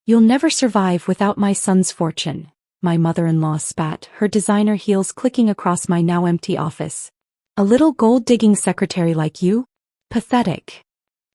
"You'll never survive without my son's fortune," my mother-in-law spat, her designer heels clicking across my now empty office. "A little gold-digging secretary like you? Pathetic."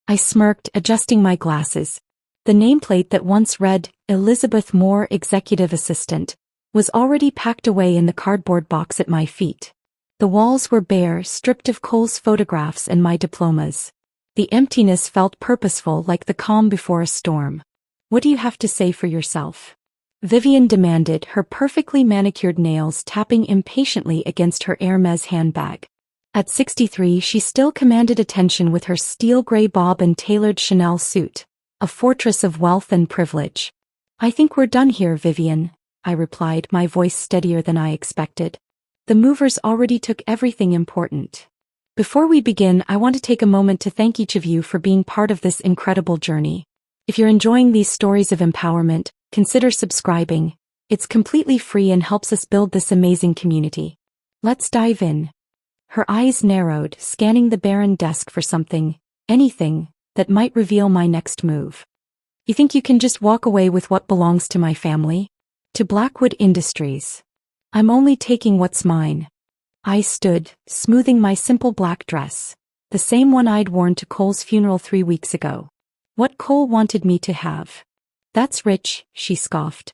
I smirked, adjusting my glasses. The nameplate that once read, "Elizabeth Moore, Executive Assistant," was already packed away in the cardboard box at my feet. The walls were bare, stripped of Cole's photographs and my diplomas. The emptiness felt purposeful, like the calm before a storm. "What do you have to say for yourself?" Vivian demanded, her perfectly manicured nails tapping impatiently against her Hermes handbag. At 63, she still commanded attention with her steel gray bob and tailored Chanel suit, a fortress of wealth and privilege. "I think we're done here, Vivian," I replied, my voice steadier than I expected. "The movers already took everything important. Before we begin, I want to take a moment to thank each of you for being part of this incredible journey. If you're enjoying these stories of empowerment, consider subscribing. It's completely free and helps us build this amazing community. Let's dive in." Her eyes narrowed, scanning the barren desk for something, anything, that might reveal my next move. "You think you can just walk away with what belongs to my family? To Blackwood Industries? I'm only taking what's mine." I stood, smoothing my simple black dress, the same one I'd worn to Cole's funeral 3 weeks ago. What Cole wanted me to have. "That's rich," she scoffed.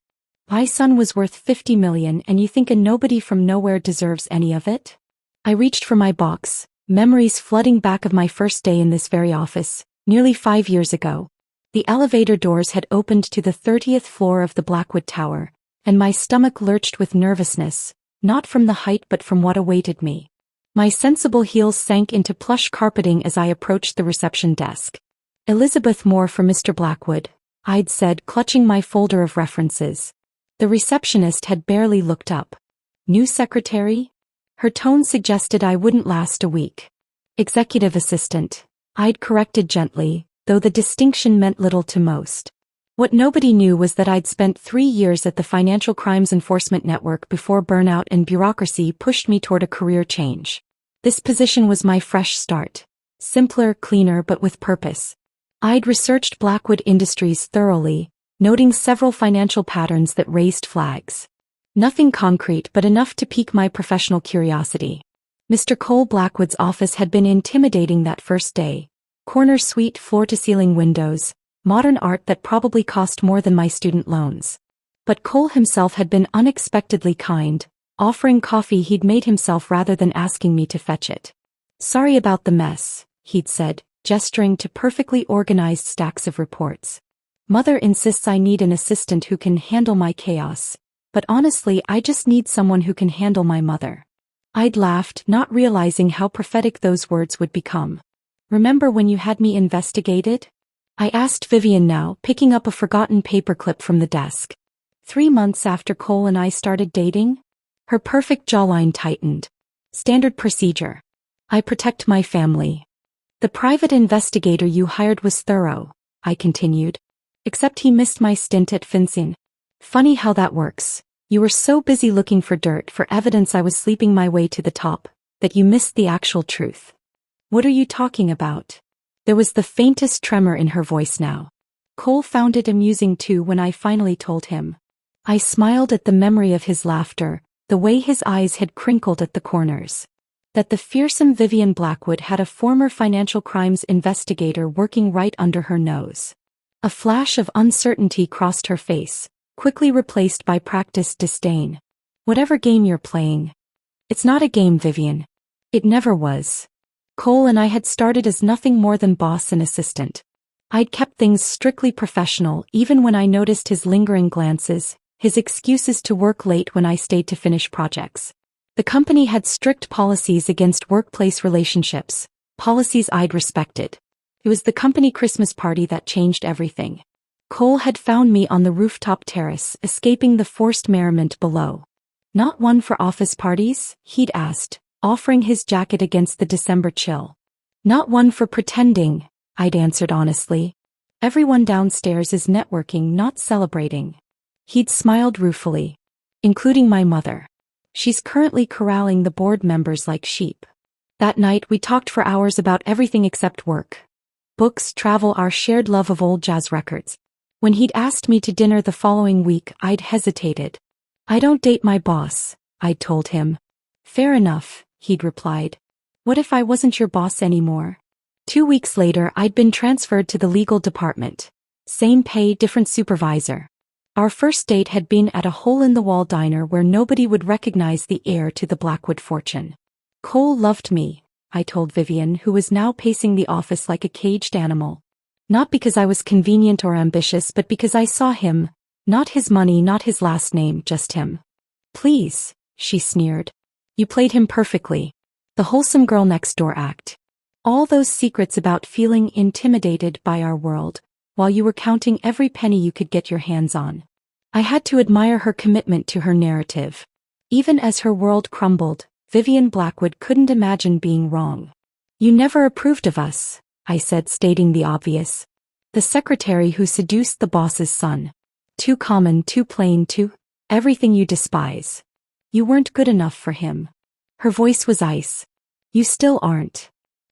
"My son was worth 50 million and you think a nobody from nowhere deserves any of it?" I reached for my box, memories flooding back of my first day in this very office, nearly 5 years ago. The elevator doors had opened to the 30th floor of the Blackwood Tower, and my stomach lurched with nervousness, not from the height but from what awaited me. My sensible heels sank into plush carpeting as I approached the reception desk. "Elizabeth Moore for Mr. Blackwood," I'd said, clutching my folder of references. The receptionist had barely looked up. "New secretary?" Her tone suggested I wouldn't last a week. "Executive assistant," I'd corrected gently, though the distinction meant little to most. What nobody knew was that I'd spent 3 years at the Financial Crimes Enforcement Network before burnout and bureaucracy pushed me toward a career change. This position was my fresh start. Simpler, cleaner, but with purpose. I'd researched Blackwood Industries thoroughly, noting several financial patterns that raised flags. Nothing concrete, but enough to pique my professional curiosity. Mr. Cole Blackwood's office had been intimidating that first day. Corner suite, floor-to-ceiling windows, modern art that probably cost more than my student loans. But Cole himself had been unexpectedly kind, offering coffee he'd made himself rather than asking me to fetch it. "Sorry about the mess," he'd said, gesturing to perfectly organized stacks of reports. "Mother insists I need an assistant who can handle my chaos. But honestly, I just need someone who can handle my mother." I'd laughed, not realizing how prophetic those words would become. "Remember when you had me investigated?" I asked Vivian now, picking up a forgotten paperclip from the desk. 3 months after Cole and I started dating? Her perfect jawline tightened. "Standard procedure. I protect my family." "The private investigator you hired was thorough," I continued. "Except he missed my stint at FinCEN. Funny how that works. You were so busy looking for dirt, for evidence I was sleeping my way to the top, that you missed the actual truth." "What are you talking about?" There was the faintest tremor in her voice now. Cole found it amusing too when I finally told him. I smiled at the memory of his laughter, the way his eyes had crinkled at the corners. That the fearsome Vivian Blackwood had a former financial crimes investigator working right under her nose. A flash of uncertainty crossed her face, quickly replaced by practiced disdain. "Whatever game you're playing." "It's not a game, Vivian. It never was." Cole and I had started as nothing more than boss and assistant. I'd kept things strictly professional even when I noticed his lingering glances, his excuses to work late when I stayed to finish projects. The company had strict policies against workplace relationships, policies I'd respected. It was the company Christmas party that changed everything. Cole had found me on the rooftop terrace, escaping the forced merriment below. "Not one for office parties?" he'd asked, offering his jacket against the December chill. "Not one for pretending," I'd answered honestly. "Everyone downstairs is networking, not celebrating." He'd smiled ruefully. "Including my mother. She's currently corralling the board members like sheep." That night we talked for hours about everything except work. Books, travel, our shared love of old jazz records. When he'd asked me to dinner the following week, I'd hesitated. "I don't date my boss," I'd told him. "Fair enough," he'd replied. "What if I wasn't your boss anymore?" 2 weeks later, I'd been transferred to the legal department. Same pay, different supervisor. Our first date had been at a hole-in-the-wall diner where nobody would recognize the heir to the Blackwood fortune. "Cole loved me," I told Vivian, who was now pacing the office like a caged animal. "Not because I was convenient or ambitious, but because I saw him. Not his money, not his last name, just him." "Please," she sneered. "You played him perfectly. The wholesome girl next door act. All those secrets about feeling intimidated by our world, while you were counting every penny you could get your hands on." I had to admire her commitment to her narrative. Even as her world crumbled, Vivian Blackwood couldn't imagine being wrong. "You never approved of us," I said, stating the obvious. "The secretary who seduced the boss's son. Too common, too plain, too everything you despise. You weren't good enough for him." Her voice was ice. "You still aren't."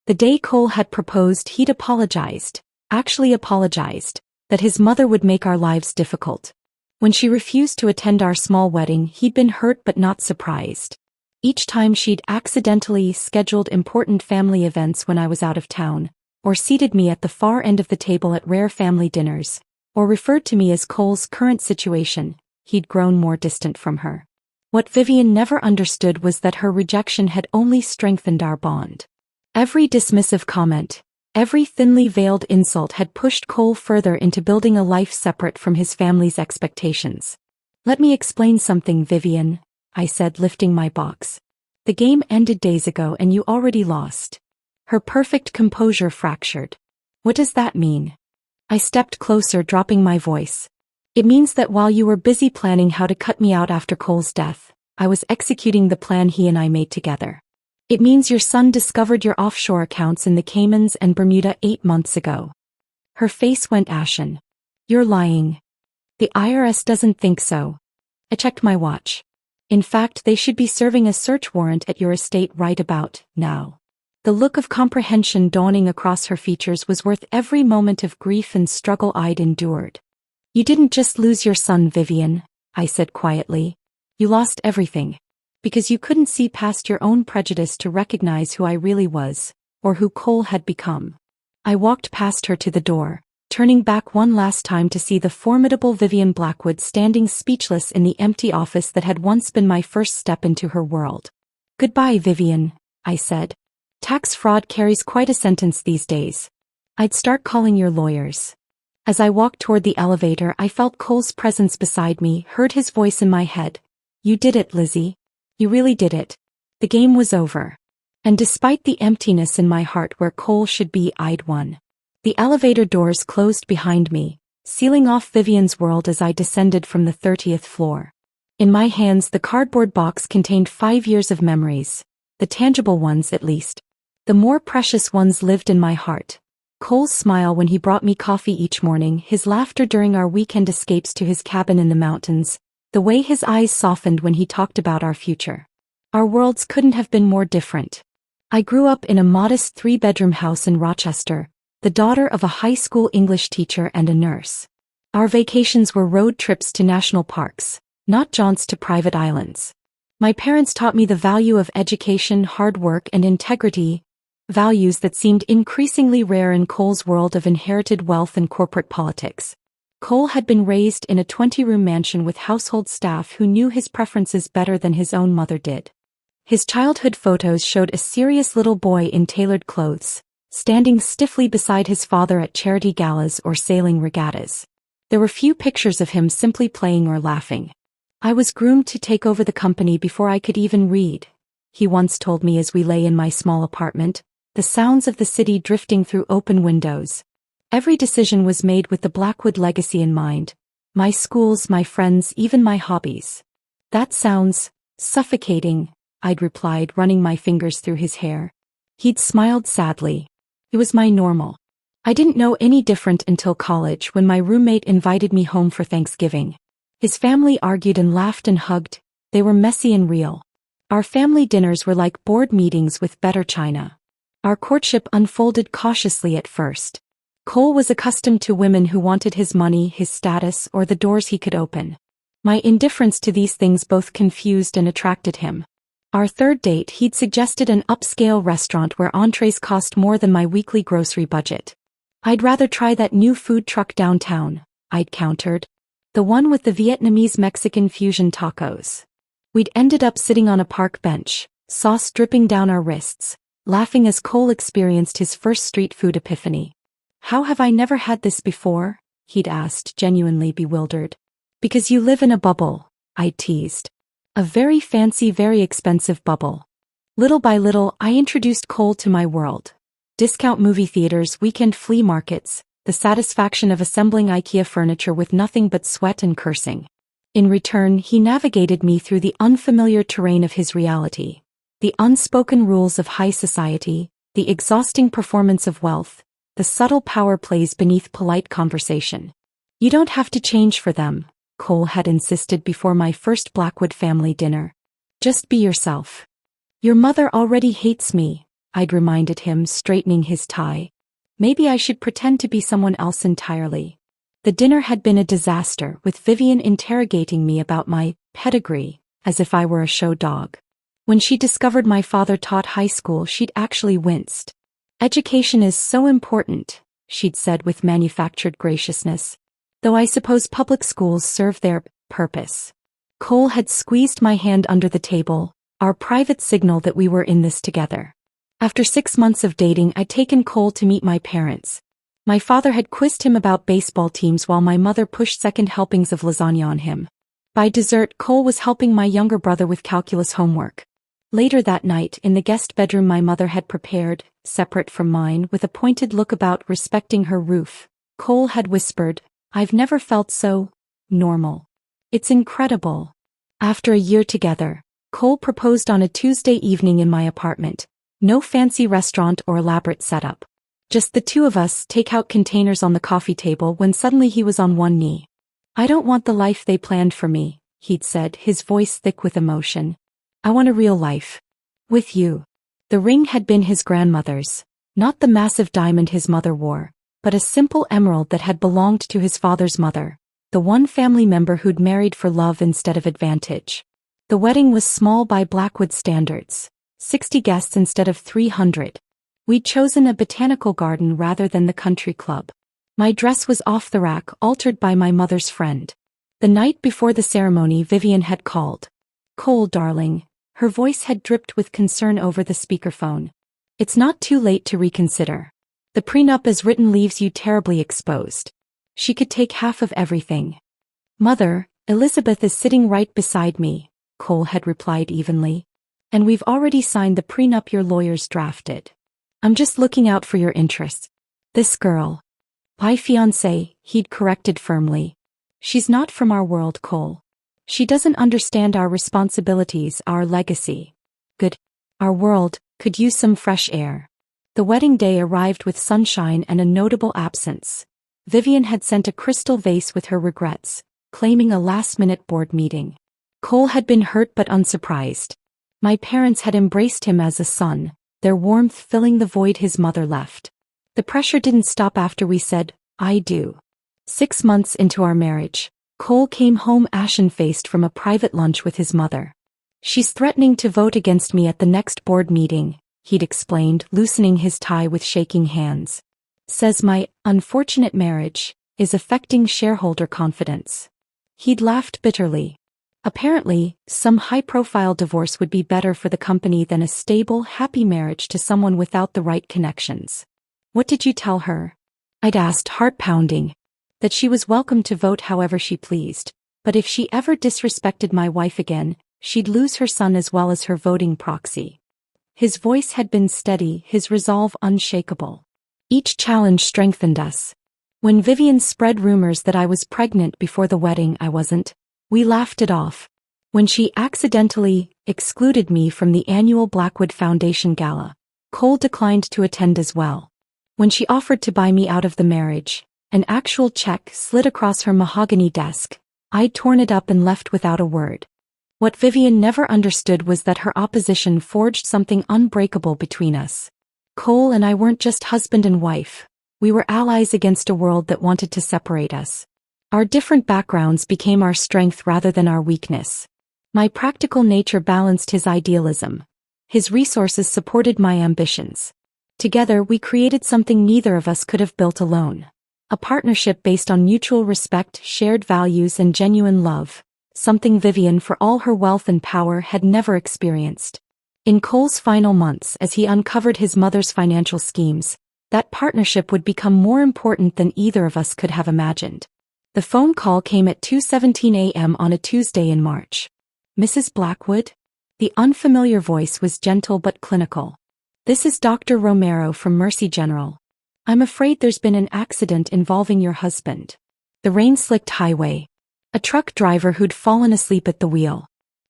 The day Cole had proposed, he'd apologized, actually apologized, that his mother would make our lives difficult. When she refused to attend our small wedding, he'd been hurt but not surprised. Each time she'd accidentally scheduled important family events when I was out of town, or seated me at the far end of the table at rare family dinners, or referred to me as Cole's current situation, he'd grown more distant from her. What Vivian never understood was that her rejection had only strengthened our bond. Every dismissive comment, every thinly veiled insult had pushed Cole further into building a life separate from his family's expectations. "Let me explain something, Vivian," I said, lifting my box. "The game ended days ago and you already lost." Her perfect composure fractured. "What does that mean?" I stepped closer, dropping my voice. "It means that while you were busy planning how to cut me out after Cole's death, I was executing the plan he and I made together. It means your son discovered your offshore accounts in the Caymans and Bermuda 8 months ago." Her face went ashen. "You're lying." "The IRS doesn't think so." I checked my watch. "In fact, they should be serving a search warrant at your estate right about now." The look of comprehension dawning across her features was worth every moment of grief and struggle I'd endured. "You didn't just lose your son, Vivian," I said quietly. "You lost everything. Because you couldn't see past your own prejudice to recognize who I really was, or who Cole had become." I walked past her to the door, turning back one last time to see the formidable Vivian Blackwood standing speechless in the empty office that had once been my first step into her world. "Goodbye, Vivian," I said. "Tax fraud carries quite a sentence these days. I'd start calling your lawyers." As I walked toward the elevator, I felt Cole's presence beside me, heard his voice in my head. "You did it, Lizzie. You really did it. The game was over." And despite the emptiness in my heart where Cole should be, I'd won. The elevator doors closed behind me, sealing off Vivian's world as I descended from the 30th floor. In my hands, the cardboard box contained 5 years of memories, the tangible ones at least. The more precious ones lived in my heart. Cole's smile when he brought me coffee each morning, his laughter during our weekend escapes to his cabin in the mountains, the way his eyes softened when he talked about our future. Our worlds couldn't have been more different. I grew up in a modest 3-bedroom house in Rochester, the daughter of a high school English teacher and a nurse. Our vacations were road trips to national parks, not jaunts to private islands. My parents taught me the value of education, hard work, and integrity, values that seemed increasingly rare in Cole's world of inherited wealth and corporate politics. Cole had been raised in a 20-room mansion with household staff who knew his preferences better than his own mother did. His childhood photos showed a serious little boy in tailored clothes, standing stiffly beside his father at charity galas or sailing regattas. There were few pictures of him simply playing or laughing. "I was groomed to take over the company before I could even read," he once told me as we lay in my small apartment, the sounds of the city drifting through open windows. Every decision was made with the Blackwood legacy in mind. My schools, my friends, even my hobbies. "That sounds suffocating," I'd replied, running my fingers through his hair. He'd smiled sadly. It was my normal. I didn't know any different until college when my roommate invited me home for Thanksgiving. His family argued and laughed and hugged. They were messy and real. Our family dinners were like board meetings with better china. Our courtship unfolded cautiously at first. Cole was accustomed to women who wanted his money, his status, or the doors he could open. My indifference to these things both confused and attracted him. Our third date, he'd suggested an upscale restaurant where entrees cost more than my weekly grocery budget. I'd rather try that new food truck downtown, I'd countered. The one with the Vietnamese-Mexican fusion tacos. We'd ended up sitting on a park bench, sauce dripping down our wrists, laughing as Cole experienced his first street food epiphany. How have I never had this before? He'd asked, genuinely bewildered. Because you live in a bubble, I teased. A very fancy, very expensive bubble. Little by little, I introduced Cole to my world. Discount movie theaters, weekend flea markets, the satisfaction of assembling IKEA furniture with nothing but sweat and cursing. In return, he navigated me through the unfamiliar terrain of his reality. The unspoken rules of high society, the exhausting performance of wealth, the subtle power plays beneath polite conversation. You don't have to change for them, Cole had insisted before my first Blackwood family dinner. Just be yourself. Your mother already hates me, I'd reminded him, straightening his tie. Maybe I should pretend to be someone else entirely. The dinner had been a disaster, with Vivian interrogating me about my pedigree, as if I were a show dog. When she discovered my father taught high school, she'd actually winced. Education is so important, she'd said with manufactured graciousness. Though I suppose public schools serve their purpose. Cole had squeezed my hand under the table, our private signal that we were in this together. After 6 months of dating, I'd taken Cole to meet my parents. My father had quizzed him about baseball teams while my mother pushed second helpings of lasagna on him. By dessert, Cole was helping my younger brother with calculus homework. Later that night, in the guest bedroom my mother had prepared, separate from mine, with a pointed look about respecting her roof, Cole had whispered, "I've never felt so normal. It's incredible." After a year together, Cole proposed on a Tuesday evening in my apartment. No fancy restaurant or elaborate setup. Just the two of us, takeout containers on the coffee table, when suddenly he was on one knee. "I don't want the life they planned for me," he'd said, his voice thick with emotion. "I want a real life. With you." The ring had been his grandmother's, not the massive diamond his mother wore, but a simple emerald that had belonged to his father's mother, the one family member who'd married for love instead of advantage. The wedding was small by Blackwood standards, 60 guests instead of 300. We'd chosen a botanical garden rather than the country club. My dress was off the rack, altered by my mother's friend. The night before the ceremony, Vivian had called. "Cole, darling." Her voice had dripped with concern over the speakerphone. "It's not too late to reconsider. The prenup as written leaves you terribly exposed. She could take half of everything." "Mother, Elizabeth is sitting right beside me," Cole had replied evenly. "And we've already signed the prenup your lawyers drafted. I'm just looking out for your interests. This girl." "My fiancée," he'd corrected firmly. "She's not from our world, Cole. She doesn't understand our responsibilities, our legacy. Good. Our world could use some fresh air." The wedding day arrived with sunshine and a notable absence. Vivian had sent a crystal vase with her regrets, claiming a last-minute board meeting. Cole had been hurt but unsurprised. My parents had embraced him as a son, their warmth filling the void his mother left. The pressure didn't stop after we said, "I do." 6 months into our marriage, Cole came home ashen-faced from a private lunch with his mother. "She's threatening to vote against me at the next board meeting," he'd explained, loosening his tie with shaking hands. "Says my unfortunate marriage is affecting shareholder confidence." He'd laughed bitterly. Apparently, some high-profile divorce would be better for the company than a stable, happy marriage to someone without the right connections. "What did you tell her?" I'd asked, heart-pounding. "That she was welcome to vote however she pleased, but if she ever disrespected my wife again, she'd lose her son as well as her voting proxy." His voice had been steady, his resolve unshakable. Each challenge strengthened us. When Vivian spread rumors that I was pregnant before the wedding, I wasn't. We laughed it off. When she accidentally excluded me from the annual Blackwood Foundation Gala, Cole declined to attend as well. When she offered to buy me out of the marriage, an actual check slid across her mahogany desk. I'd torn it up and left without a word. What Vivian never understood was that her opposition forged something unbreakable between us. Cole and I weren't just husband and wife. We were allies against a world that wanted to separate us. Our different backgrounds became our strength rather than our weakness. My practical nature balanced his idealism. His resources supported my ambitions. Together we created something neither of us could have built alone. A partnership based on mutual respect, shared values and genuine love. Something Vivian, for all her wealth and power, had never experienced. In Cole's final months, as he uncovered his mother's financial schemes, that partnership would become more important than either of us could have imagined. The phone call came at 2:17 a.m. on a Tuesday in March. "Mrs. Blackwood?" The unfamiliar voice was gentle but clinical. "This is Dr. Romero from Mercy General. I'm afraid there's been an accident involving your husband." The rain-slicked highway. A truck driver who'd fallen asleep at the wheel.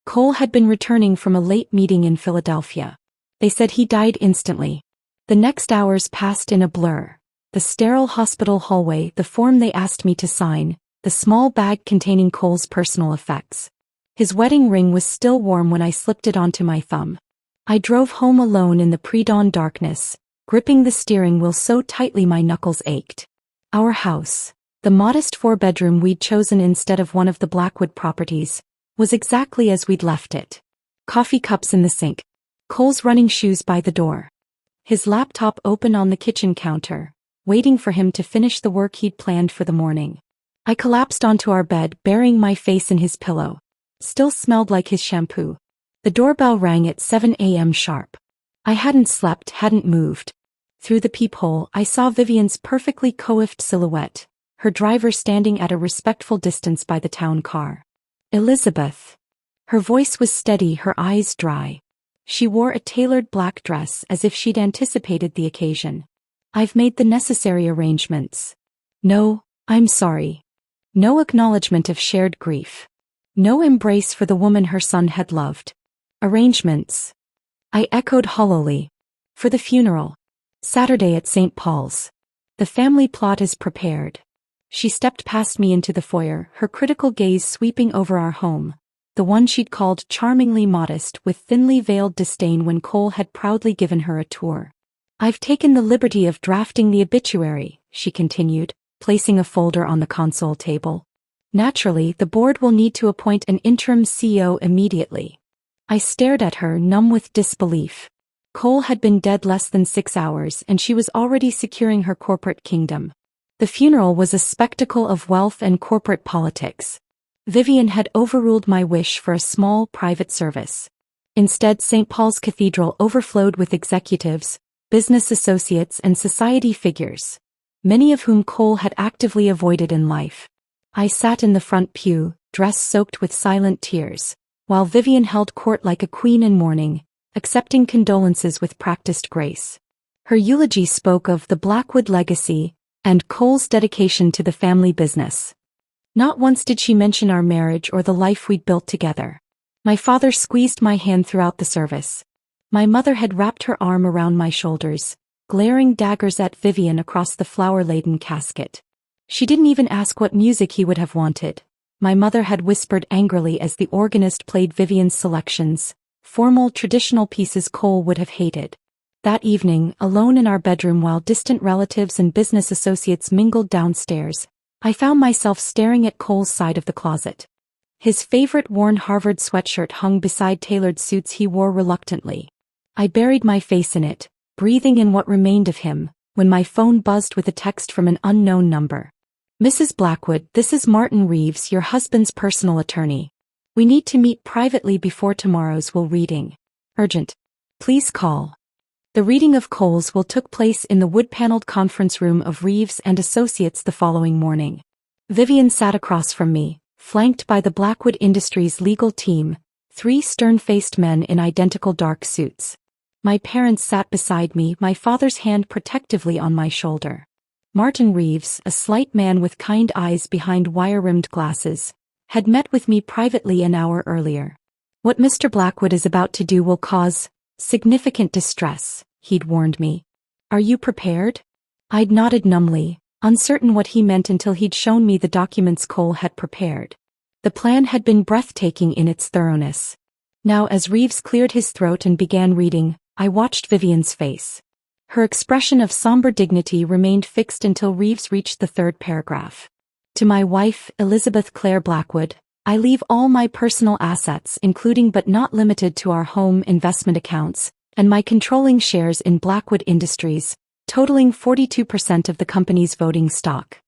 Cole had been returning from a late meeting in Philadelphia. They said he died instantly. The next hours passed in a blur. The sterile hospital hallway, the form they asked me to sign, the small bag containing Cole's personal effects. His wedding ring was still warm when I slipped it onto my thumb. I drove home alone in the pre-dawn darkness, gripping the steering wheel so tightly my knuckles ached. Our house, the modest 4-bedroom we'd chosen instead of one of the Blackwood properties, was exactly as we'd left it. Coffee cups in the sink. Cole's running shoes by the door. His laptop open on the kitchen counter, waiting for him to finish the work he'd planned for the morning. I collapsed onto our bed, burying my face in his pillow. Still smelled like his shampoo. The doorbell rang at 7 a.m. sharp. I hadn't slept, hadn't moved. Through the peephole, I saw Vivian's perfectly coiffed silhouette, her driver standing at a respectful distance by the town car. "Elizabeth." Her voice was steady, her eyes dry. She wore a tailored black dress as if she'd anticipated the occasion. "I've made the necessary arrangements." "No, I'm sorry." No acknowledgement of shared grief. No embrace for the woman her son had loved. "Arrangements," I echoed hollowly. "For the funeral. Saturday at St. Paul's. The family plot is prepared." She stepped past me into the foyer, her critical gaze sweeping over our home, the one she'd called charmingly modest with thinly veiled disdain when Cole had proudly given her a tour. "I've taken the liberty of drafting the obituary," she continued, placing a folder on the console table. "Naturally, the board will need to appoint an interim CEO immediately." I stared at her, numb with disbelief. Cole had been dead less than 6 hours and she was already securing her corporate kingdom. The funeral was a spectacle of wealth and corporate politics. Vivian had overruled my wish for a small, private service. Instead, St. Paul's Cathedral overflowed with executives, business associates and society figures, many of whom Cole had actively avoided in life. I sat in the front pew, dress soaked with silent tears, while Vivian held court like a queen in mourning, accepting condolences with practiced grace. Her eulogy spoke of the Blackwood legacy and Cole's dedication to the family business. Not once did she mention our marriage or the life we'd built together. My father squeezed my hand throughout the service. My mother had wrapped her arm around my shoulders, glaring daggers at Vivian across the flower-laden casket. She didn't even ask what music he would have wanted. My mother had whispered angrily as the organist played Vivian's selections, formal traditional pieces Cole would have hated. That evening, alone in our bedroom while distant relatives and business associates mingled downstairs, I found myself staring at Cole's side of the closet. His favorite worn Harvard sweatshirt hung beside tailored suits he wore reluctantly. I buried my face in it, breathing in what remained of him, when my phone buzzed with a text from an unknown number. "Mrs. Blackwood, this is Martin Reeves, your husband's personal attorney. We need to meet privately before tomorrow's will reading. Urgent. Please call." The reading of Cole's will took place in the wood-paneled conference room of Reeves and Associates the following morning. Vivian sat across from me, flanked by the Blackwood Industries legal team, 3 stern-faced men in identical dark suits. My parents sat beside me, my father's hand protectively on my shoulder. Martin Reeves, a slight man with kind eyes behind wire-rimmed glasses, had met with me privately an hour earlier. "What Mr. Blackwood is about to do will cause significant distress," he'd warned me. "Are you prepared?" I'd nodded numbly, uncertain what he meant until he'd shown me the documents Cole had prepared. The plan had been breathtaking in its thoroughness. Now as Reeves cleared his throat and began reading, I watched Vivian's face. Her expression of somber dignity remained fixed until Reeves reached the third paragraph. To my wife, Elizabeth Clare Blackwood, I leave all my personal assets, including but not limited to our home investment accounts, and my controlling shares in Blackwood Industries, totaling 42% of the company's voting stock.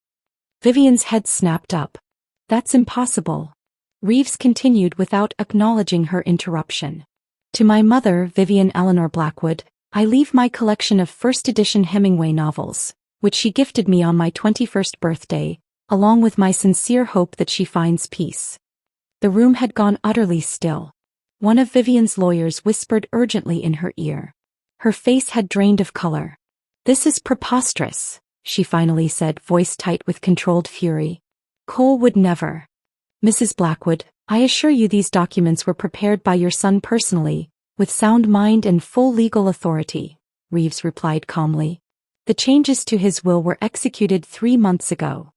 Vivian's head snapped up. That's impossible. Reeves continued without acknowledging her interruption. To my mother, Vivian Eleanor Blackwood, I leave my collection of first-edition Hemingway novels, which she gifted me on my 21st birthday, along with my sincere hope that she finds peace. The room had gone utterly still. One of Vivian's lawyers whispered urgently in her ear. Her face had drained of color. This is preposterous, she finally said, voice tight with controlled fury. Cole would never. Mrs. Blackwood, I assure you these documents were prepared by your son personally, with sound mind and full legal authority, Reeves replied calmly. The changes to his will were executed 3 months ago.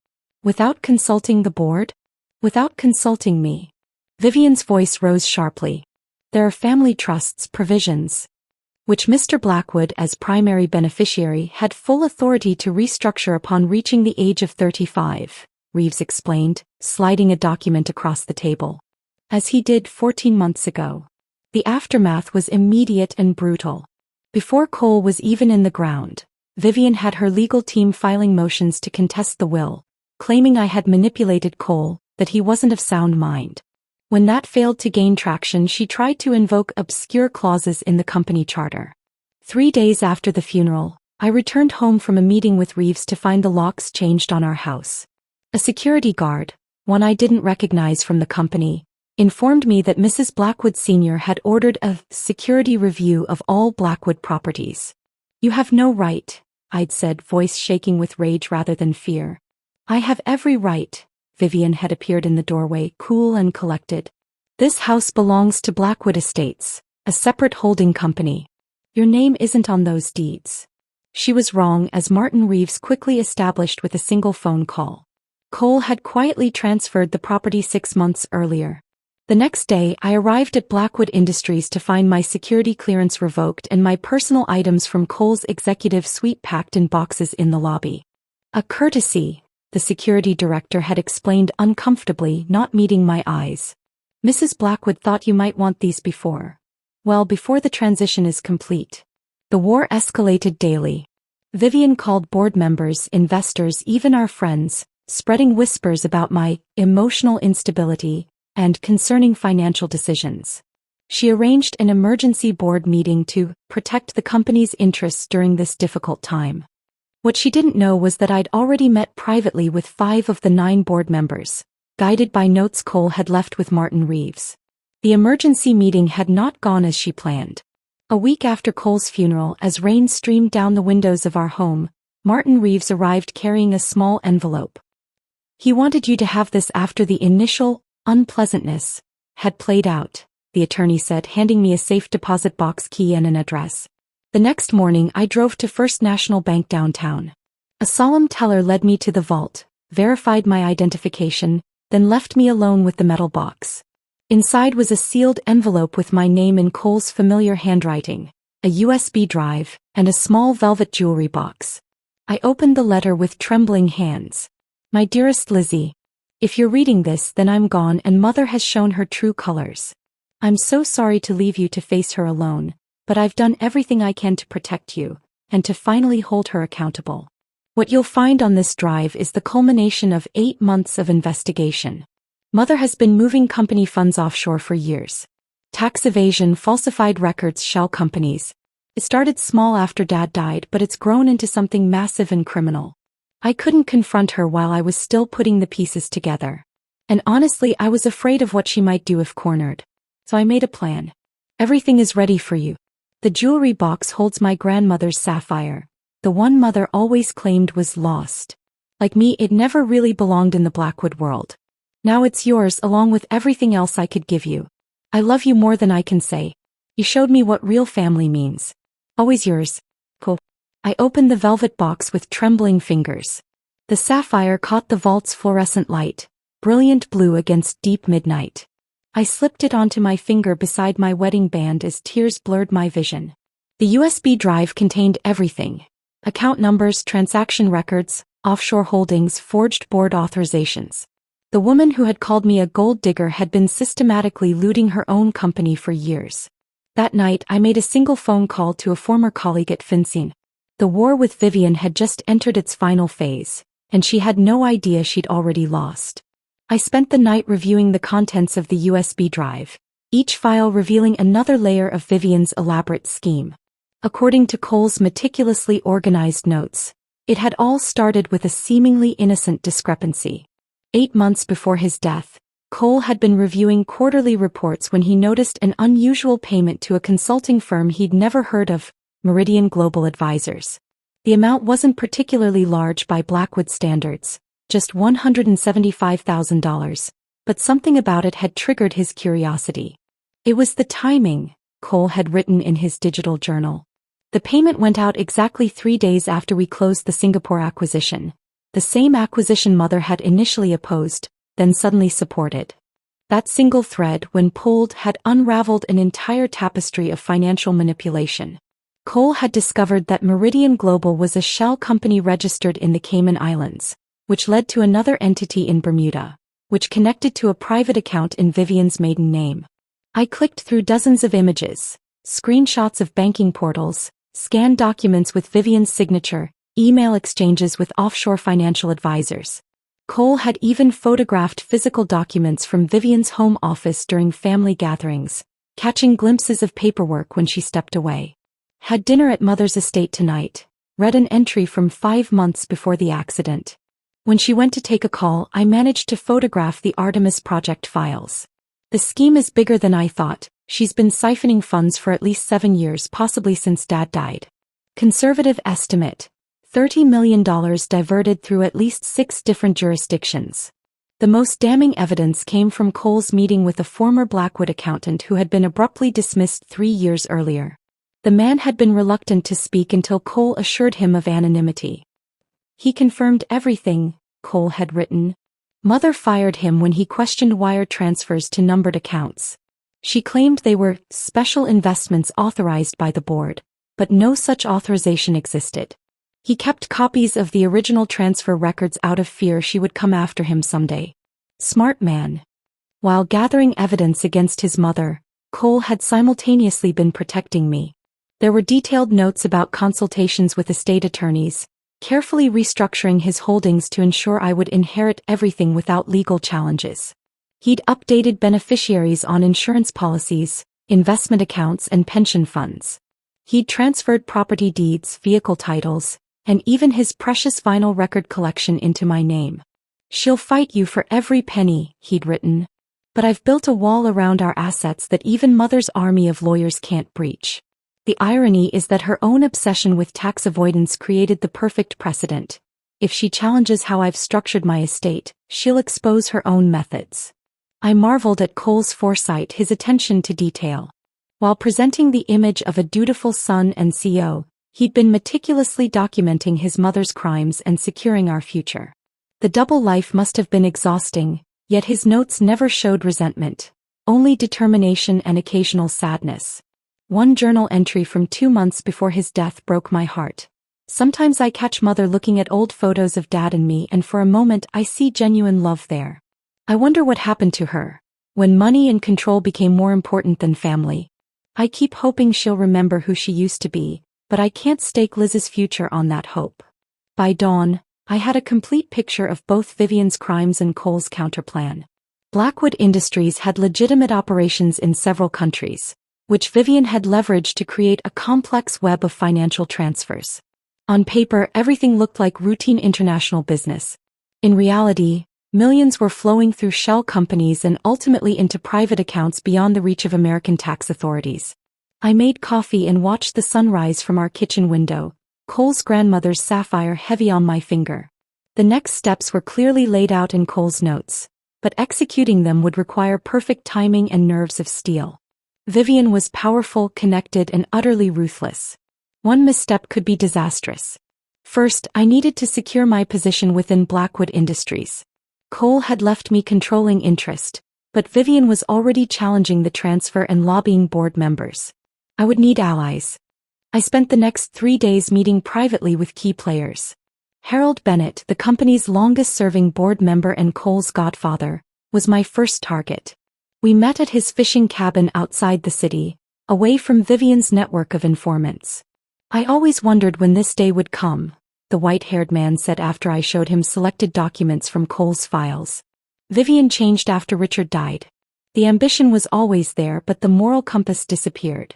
Without consulting the board? Without consulting me. Vivian's voice rose sharply. There are family trusts provisions, which Mr. Blackwood, as primary beneficiary, had full authority to restructure upon reaching the age of 35, Reeves explained, sliding a document across the table. As he did 14 months ago. The aftermath was immediate and brutal. Before Cole was even in the ground, Vivian had her legal team filing motions to contest the will, claiming I had manipulated Cole, that he wasn't of sound mind. When that failed to gain traction, she tried to invoke obscure clauses in the company charter. 3 days after the funeral, I returned home from a meeting with Reeves to find the locks changed on our house. A security guard, one I didn't recognize from the company, informed me that Mrs. Blackwood Sr. had ordered a security review of all Blackwood properties. You have no right, I'd said, voice shaking with rage rather than fear. I have every right. Vivian had appeared in the doorway, cool and collected. This house belongs to Blackwood Estates, a separate holding company. Your name isn't on those deeds. She was wrong, as Martin Reeves quickly established with a single phone call. Cole had quietly transferred the property 6 months earlier. The next day, I arrived at Blackwood Industries to find my security clearance revoked and my personal items from Cole's executive suite packed in boxes in the lobby. A courtesy, the security director had explained uncomfortably, not meeting my eyes. Mrs. Blackwood thought you might want these before. Well, before the transition is complete. The war escalated daily. Vivian called board members, investors, even our friends, spreading whispers about my emotional instability and concerning financial decisions. She arranged an emergency board meeting to protect the company's interests during this difficult time. What she didn't know was that I'd already met privately with 5 of the 9 board members, guided by notes Cole had left with Martin Reeves. The emergency meeting had not gone as she planned. A week after Cole's funeral, as rain streamed down the windows of our home, Martin Reeves arrived carrying a small envelope. He wanted you to have this after the initial unpleasantness had played out, the attorney said, handing me a safe deposit box key and an address. The next morning I drove to First National Bank downtown. A solemn teller led me to the vault, verified my identification, then left me alone with the metal box. Inside was a sealed envelope with my name in Cole's familiar handwriting, a USB drive, and a small velvet jewelry box. I opened the letter with trembling hands. My dearest Lizzie, if you're reading this, then I'm gone and Mother has shown her true colors. I'm so sorry to leave you to face her alone, but I've done everything I can to protect you, and to finally hold her accountable. What you'll find on this drive is the culmination of 8 months of investigation. Mother has been moving company funds offshore for years. Tax evasion, falsified records, shell companies. It started small after Dad died, but it's grown into something massive and criminal. I couldn't confront her while I was still putting the pieces together. And honestly, I was afraid of what she might do if cornered. So I made a plan. Everything is ready for you. The jewelry box holds my grandmother's sapphire, the one Mother always claimed was lost. Like me, it never really belonged in the Blackwood world. Now it's yours along with everything else I could give you. I love you more than I can say. You showed me what real family means. Always yours, Cole. I opened the velvet box with trembling fingers. The sapphire caught the vault's fluorescent light, brilliant blue against deep midnight. I slipped it onto my finger beside my wedding band as tears blurred my vision. The USB drive contained everything: account numbers, transaction records, offshore holdings, forged board authorizations. The woman who had called me a gold digger had been systematically looting her own company for years. That night, I made a single phone call to a former colleague at FinCEN. The war with Vivian had just entered its final phase, and she had no idea she'd already lost. I spent the night reviewing the contents of the USB drive, each file revealing another layer of Vivian's elaborate scheme. According to Cole's meticulously organized notes, it had all started with a seemingly innocent discrepancy. 8 months before his death, Cole had been reviewing quarterly reports when he noticed an unusual payment to a consulting firm he'd never heard of, Meridian Global Advisors. The amount wasn't particularly large by Blackwood standards, just $175,000, but something about it had triggered his curiosity. It was the timing, Cole had written in his digital journal. The payment went out exactly 3 days after we closed the Singapore acquisition, the same acquisition Mother had initially opposed, then suddenly supported. That single thread, when pulled, had unraveled an entire tapestry of financial manipulation. Cole had discovered that Meridian Global was a shell company registered in the Cayman Islands, which led to another entity in Bermuda, which connected to a private account in Vivian's maiden name. I clicked through dozens of images, screenshots of banking portals, scanned documents with Vivian's signature, email exchanges with offshore financial advisors. Cole had even photographed physical documents from Vivian's home office during family gatherings, catching glimpses of paperwork when she stepped away. Had dinner at Mother's estate tonight. Read an entry from 5 months before the accident. When she went to take a call, I managed to photograph the Artemis Project files. The scheme is bigger than I thought. She's been siphoning funds for at least 7 years, possibly since Dad died. Conservative estimate: $30 million diverted through at least 6 different jurisdictions. The most damning evidence came from Cole's meeting with a former Blackwood accountant who had been abruptly dismissed 3 years earlier. The man had been reluctant to speak until Cole assured him of anonymity. He confirmed everything, Cole had written. Mother fired him when he questioned wire transfers to numbered accounts. She claimed they were special investments authorized by the board, but no such authorization existed. He kept copies of the original transfer records out of fear she would come after him someday. Smart man. While gathering evidence against his mother, Cole had simultaneously been protecting me. There were detailed notes about consultations with estate attorneys, carefully restructuring his holdings to ensure I would inherit everything without legal challenges. He'd updated beneficiaries on insurance policies, investment accounts, and pension funds. He'd transferred property deeds, vehicle titles, and even his precious vinyl record collection into my name. "She'll fight you for every penny," he'd written. "But I've built a wall around our assets that even Mother's army of lawyers can't breach." The irony is that her own obsession with tax avoidance created the perfect precedent. If she challenges how I've structured my estate, she'll expose her own methods. I marveled at Cole's foresight, his attention to detail. While presenting the image of a dutiful son and CEO, he'd been meticulously documenting his mother's crimes and securing our future. The double life must have been exhausting, yet his notes never showed resentment, only determination and occasional sadness. One journal entry from 2 months before his death broke my heart. "Sometimes I catch Mother looking at old photos of Dad and me, and for a moment I see genuine love there. I wonder what happened to her, when money and control became more important than family. I keep hoping she'll remember who she used to be, but I can't stake Liz's future on that hope." By dawn, I had a complete picture of both Vivian's crimes and Cole's counterplan. Blackwood Industries had legitimate operations in several countries, which Vivian had leveraged to create a complex web of financial transfers. On paper, everything looked like routine international business. In reality, millions were flowing through shell companies and ultimately into private accounts beyond the reach of American tax authorities. I made coffee and watched the sunrise from our kitchen window, Cole's grandmother's sapphire heavy on my finger. The next steps were clearly laid out in Cole's notes, but executing them would require perfect timing and nerves of steel. Vivian was powerful, connected, and utterly ruthless. One misstep could be disastrous. First, I needed to secure my position within Blackwood Industries. Cole had left me controlling interest, but Vivian was already challenging the transfer and lobbying board members. I would need allies. I spent the next 3 days meeting privately with key players. Harold Bennett, the company's longest-serving board member and Cole's godfather, was my first target. We met at his fishing cabin outside the city, away from Vivian's network of informants. I always wondered when this day would come, the white-haired man said after I showed him selected documents from Cole's files. Vivian changed after Richard died. The ambition was always there, but the moral compass disappeared.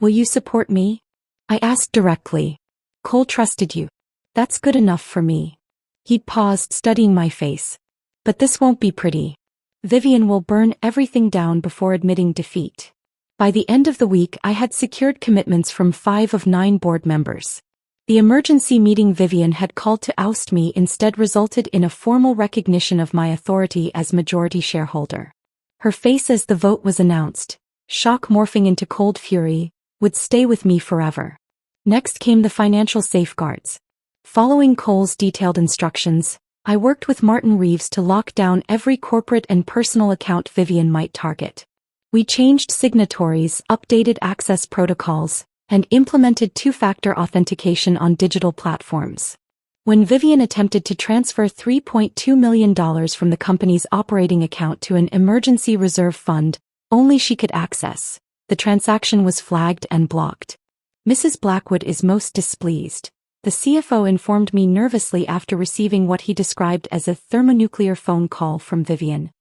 Will you support me? I asked directly. Cole trusted you. That's good enough for me. He'd paused, studying my face. But this won't be pretty. Vivian will burn everything down before admitting defeat. By the end of the week, I had secured commitments from 5 of 9 board members. The emergency meeting Vivian had called to oust me instead resulted in a formal recognition of my authority as majority shareholder. Her face as the vote was announced, shock morphing into cold fury, would stay with me forever. Next came the financial safeguards. Following Cole's detailed instructions, I worked with Martin Reeves to lock down every corporate and personal account Vivian might target. We changed signatories, updated access protocols, and implemented two-factor authentication on digital platforms. When Vivian attempted to transfer $3.2 million from the company's operating account to an emergency reserve fund only she could access, the transaction was flagged and blocked. Mrs. Blackwood is most displeased, the CFO informed me nervously after receiving what he described as a thermonuclear phone call from Vivian.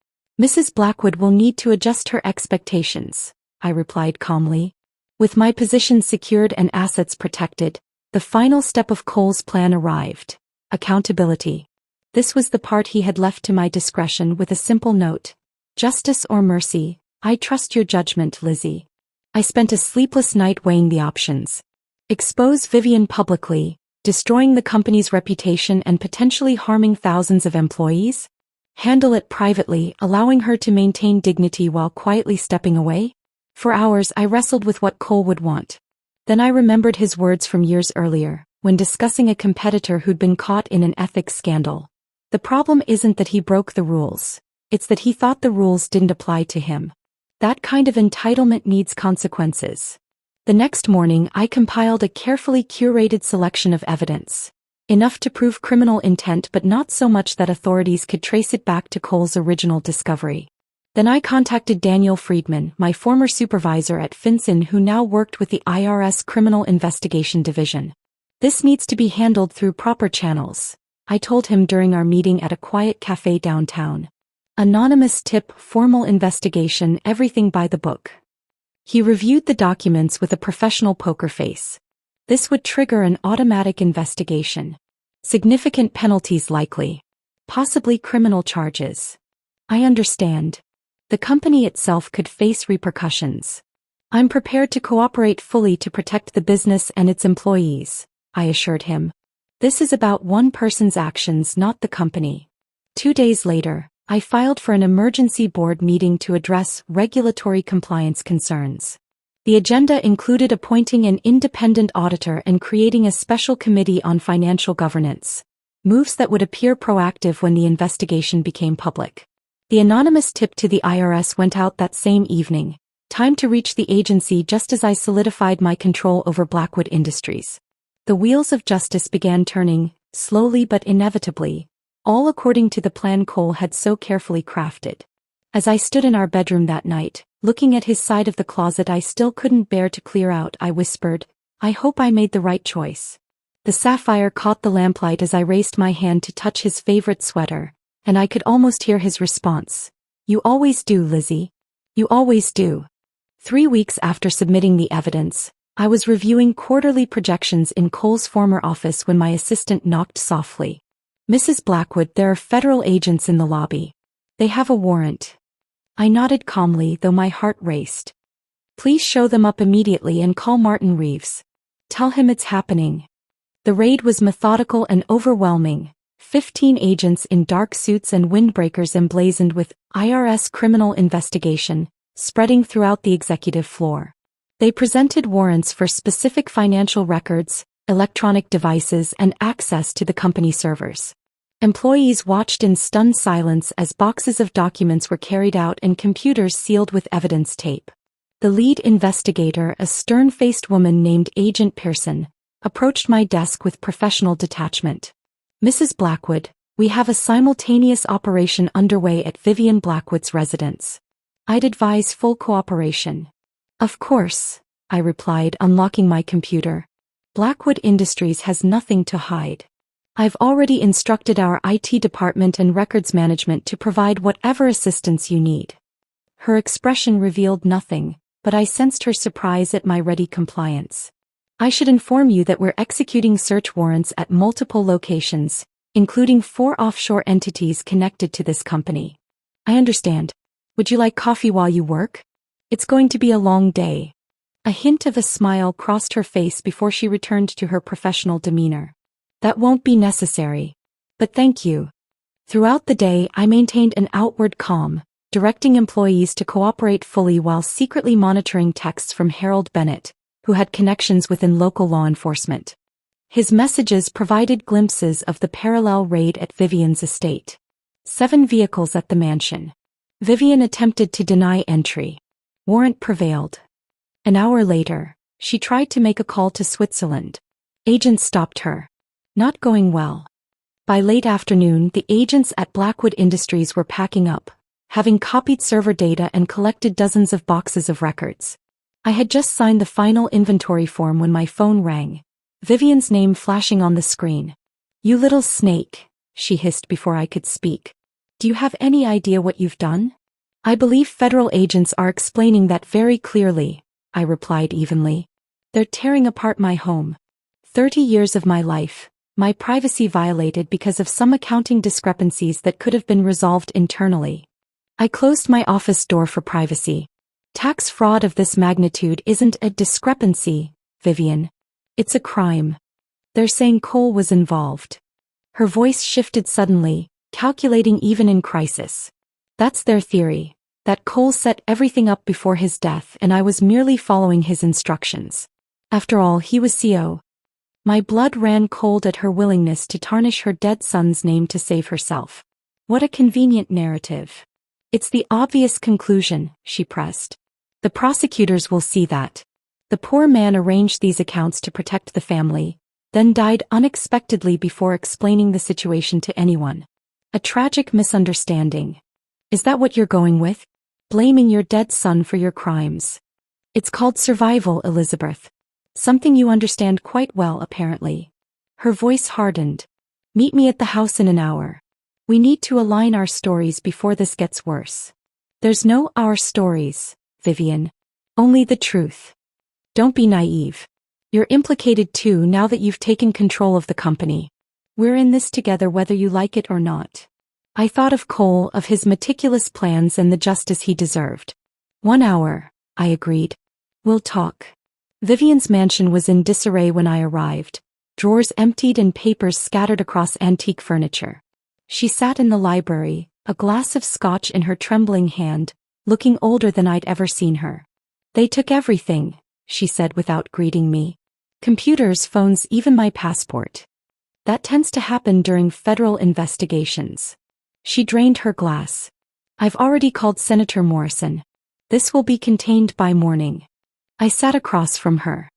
Mrs. Blackwood will need to adjust her expectations, I replied calmly. With my position secured and assets protected, the final step of Cole's plan arrived: accountability. This was the part he had left to my discretion with a simple note: justice or mercy, I trust your judgment, Lizzie. I spent a sleepless night weighing the options. Expose Vivian publicly, destroying the company's reputation and potentially harming thousands of employees? Handle it privately, allowing her to maintain dignity while quietly stepping away? For hours I wrestled with what Cole would want. Then I remembered his words from years earlier, when discussing a competitor who'd been caught in an ethics scandal. The problem isn't that he broke the rules, it's that he thought the rules didn't apply to him. That kind of entitlement needs consequences. The next morning I compiled a carefully curated selection of evidence. Enough to prove criminal intent but not so much that authorities could trace it back to Cole's original discovery. Then I contacted Daniel Friedman, my former supervisor at FinCEN who now worked with the IRS Criminal Investigation Division. This needs to be handled through proper channels, I told him during our meeting at a quiet cafe downtown. Anonymous tip, formal investigation, everything by the book. He reviewed the documents with a professional poker face. This would trigger an automatic investigation. Significant penalties likely. Possibly criminal charges. I understand. The company itself could face repercussions. I'm prepared to cooperate fully to protect the business and its employees, I assured him. This is about one person's actions, not the company. 2 days later, I filed for an emergency board meeting to address regulatory compliance concerns. The agenda included appointing an independent auditor and creating a special committee on financial governance, moves that would appear proactive when the investigation became public. The anonymous tip to the IRS went out that same evening, time to reach the agency just as I solidified my control over Blackwood Industries. The wheels of justice began turning, slowly but inevitably, all according to the plan Cole had so carefully crafted. As I stood in our bedroom that night, looking at his side of the closet I still couldn't bear to clear out, I whispered, I hope I made the right choice. The sapphire caught the lamplight as I raised my hand to touch his favorite sweater, and I could almost hear his response. You always do, Lizzie. You always do. 3 weeks after submitting the evidence, I was reviewing quarterly projections in Cole's former office when my assistant knocked softly. Mrs. Blackwood, there are federal agents in the lobby. They have a warrant. I nodded calmly, though my heart raced. Please show them up immediately and call Martin Reeves. Tell him it's happening. The raid was methodical and overwhelming. 15 agents in dark suits and windbreakers emblazoned with IRS criminal investigation, spreading throughout the executive floor. They presented warrants for specific financial records, electronic devices, and access to the company servers. Employees watched in stunned silence as boxes of documents were carried out and computers sealed with evidence tape. The lead investigator, a stern-faced woman named Agent Pearson, approached my desk with professional detachment. "Mrs. Blackwood, we have a simultaneous operation underway at Vivian Blackwood's residence. I'd advise full cooperation." "Of course," I replied, unlocking my computer. "Blackwood Industries has nothing to hide. I've already instructed our IT department and records management to provide whatever assistance you need." Her expression revealed nothing, but I sensed her surprise at my ready compliance. "I should inform you that we're executing search warrants at multiple locations, including 4 offshore entities connected to this company." "I understand. Would you like coffee while you work? It's going to be a long day." A hint of a smile crossed her face before she returned to her professional demeanor. "That won't be necessary. But thank you." Throughout the day, I maintained an outward calm, directing employees to cooperate fully while secretly monitoring texts from Harold Bennett, who had connections within local law enforcement. His messages provided glimpses of the parallel raid at Vivian's estate. 7 vehicles at the mansion. Vivian attempted to deny entry. Warrant prevailed. An hour later, she tried to make a call to Switzerland. Agents stopped her. Not going well. By late afternoon, the agents at Blackwood Industries were packing up, having copied server data and collected dozens of boxes of records. I had just signed the final inventory form when my phone rang, Vivian's name flashing on the screen. "You little snake," she hissed before I could speak. "Do you have any idea what you've done?" "I believe federal agents are explaining that very clearly," I replied evenly. "They're tearing apart my home. 30 years of my life, my privacy violated because of some accounting discrepancies that could have been resolved internally. I closed my office door for privacy. Tax fraud of this magnitude isn't a discrepancy, Vivian. It's a crime. They're saying Cole was involved." Her voice shifted suddenly, calculating even in crisis. "That's their theory, that Cole set everything up before his death and I was merely following his instructions. After all, he was CO. My blood ran cold at her willingness to tarnish her dead son's name to save herself. What a convenient narrative. "It's the obvious conclusion," she pressed. "The prosecutors will see that. The poor man arranged these accounts to protect the family, then died unexpectedly before explaining the situation to anyone. A tragic misunderstanding. Is that what you're going with? Blaming your dead son for your crimes? It's called survival, Elizabeth. Something you understand quite well, apparently." Her voice hardened. "Meet me at the house in an hour. We need to align our stories before this gets worse." "There's no our stories, Vivian. Only the truth. Don't be naive. You're implicated too now that you've taken control of the company. We're in this together whether you like it or not." I thought of Cole, of his meticulous plans and the justice he deserved. "1 hour, I agreed. "We'll talk." Vivian's mansion was in disarray when I arrived, drawers emptied and papers scattered across antique furniture. She sat in the library, a glass of scotch in her trembling hand, looking older than I'd ever seen her. "They took everything," she said without greeting me. "Computers, phones, even my passport. That tends to happen during federal investigations." She drained her glass. "I've already called Senator Morrison. This will be contained by morning." I sat across from her.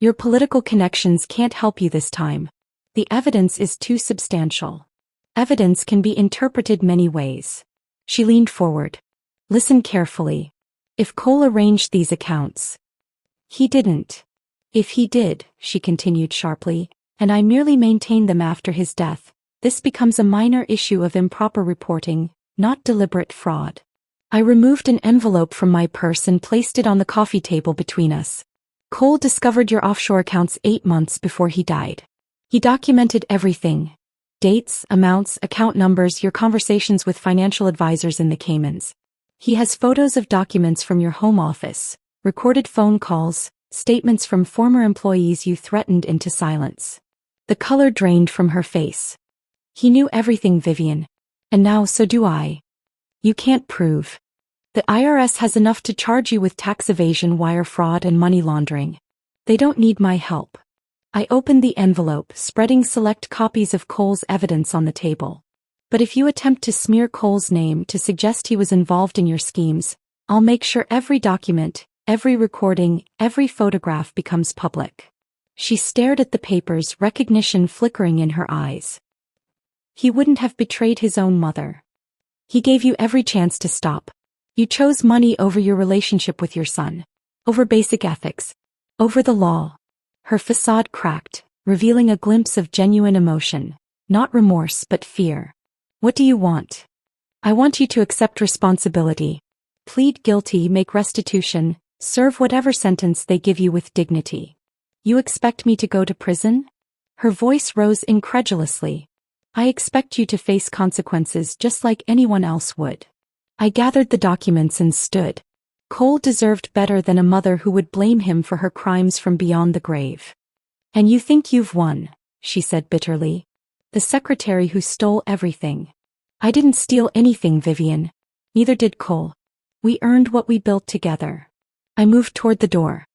"Your political connections can't help you this time. The evidence is too substantial. Evidence can be interpreted many ways." She leaned forward. "Listen carefully. If Cole arranged these accounts." "He didn't." "If he did," she continued sharply, "and I merely maintained them after his death, this becomes a minor issue of improper reporting, not deliberate fraud." I removed an envelope from my purse and placed it on the coffee table between us. "Cole discovered your offshore accounts 8 months before he died. He documented everything. Dates, amounts, account numbers, your conversations with financial advisors in the Caymans. He has photos of documents from your home office, recorded phone calls, statements from former employees you threatened into silence." The color drained from her face. "He knew everything, Vivian. And now so do I. You can't prove. The IRS has enough to charge you with tax evasion, wire fraud, and money laundering. They don't need my help." I opened the envelope, spreading select copies of Cole's evidence on the table. "But if you attempt to smear Cole's name to suggest he was involved in your schemes, I'll make sure every document, every recording, every photograph becomes public. She stared at the papers, recognition flickering in her eyes. He wouldn't have betrayed his own mother. He gave you every chance to stop. You chose money over your relationship with your son. Over basic ethics. Over the law. Her facade cracked, revealing a glimpse of genuine emotion. Not remorse but fear. What do you want? I want you to accept responsibility. Plead guilty, make restitution, serve whatever sentence they give you with dignity. You expect me to go to prison? Her voice rose incredulously. I expect you to face consequences just like anyone else would. I gathered the documents and stood. Cole deserved better than a mother who would blame him for her crimes from beyond the grave. And you think you've won, she said bitterly. The secretary who stole everything. I didn't steal anything, Vivian. Neither did Cole. We earned what we built together. I moved toward the door.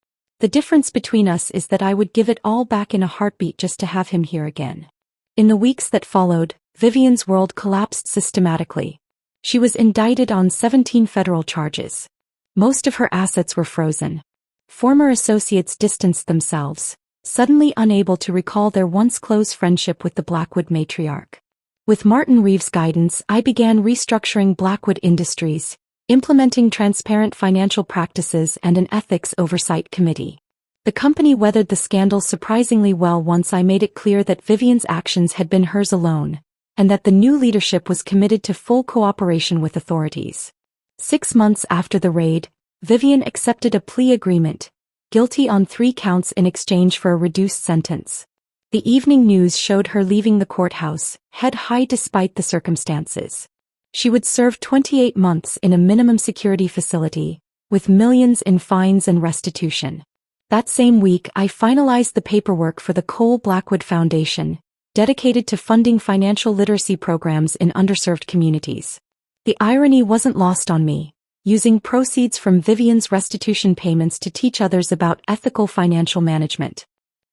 The difference between us is that I would give it all back in a heartbeat just to have him here again. In the weeks that followed, Vivian's world collapsed systematically. She was indicted on 17 federal charges. Most of her assets were frozen. Former associates distanced themselves, suddenly unable to recall their once close friendship with the Blackwood matriarch. With Martin Reeves' guidance, I began restructuring Blackwood Industries, implementing transparent financial practices and an ethics oversight committee. The company weathered the scandal surprisingly well once I made it clear that Vivian's actions had been hers alone, and that the new leadership was committed to full cooperation with authorities. 6 months after the raid, Vivian accepted a plea agreement, guilty on 3 counts in exchange for a reduced sentence. The evening news showed her leaving the courthouse, head high despite the circumstances. She would serve 28 months in a minimum security facility, with millions in fines and restitution. That same week I finalized the paperwork for the Cole Blackwood Foundation, dedicated to funding financial literacy programs in underserved communities. The irony wasn't lost on me, using proceeds from Vivian's restitution payments to teach others about ethical financial management.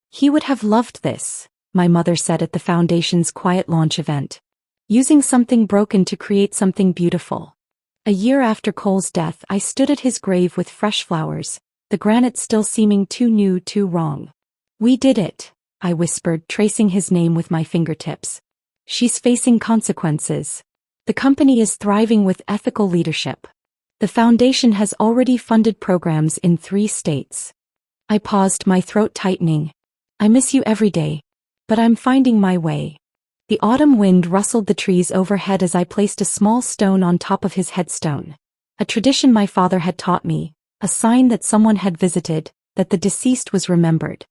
He would have loved this, my mother said at the foundation's quiet launch event. Using something broken to create something beautiful. A year after Cole's death, I stood at his grave with fresh flowers, the granite still seeming too new, too wrong. We did it, I whispered, tracing his name with my fingertips. She's facing consequences. The company is thriving with ethical leadership. The foundation has already funded programs in 3 states. I paused, my throat tightening. I miss you every day. But I'm finding my way. The autumn wind rustled the trees overhead as I placed a small stone on top of his headstone. A tradition my father had taught me, a sign that someone had visited, that the deceased was remembered.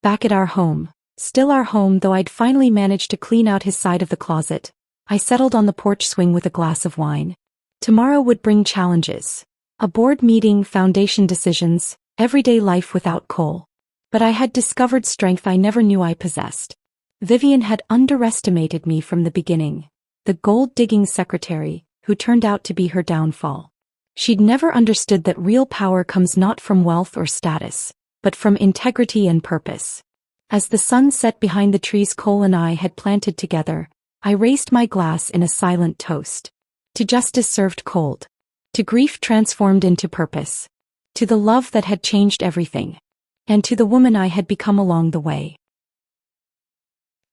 Back at our home, still our home though I'd finally managed to clean out his side of the closet, I settled on the porch swing with a glass of wine. Tomorrow would bring challenges. A board meeting, foundation decisions, everyday life without Cole. But I had discovered strength I never knew I possessed. Vivian had underestimated me from the beginning, the gold-digging secretary, who turned out to be her downfall. She'd never understood that real power comes not from wealth or status, but from integrity and purpose. As the sun set behind the trees Cole and I had planted together, I raised my glass in a silent toast. To justice served cold. To grief transformed into purpose. To the love that had changed everything. And to the woman I had become along the way.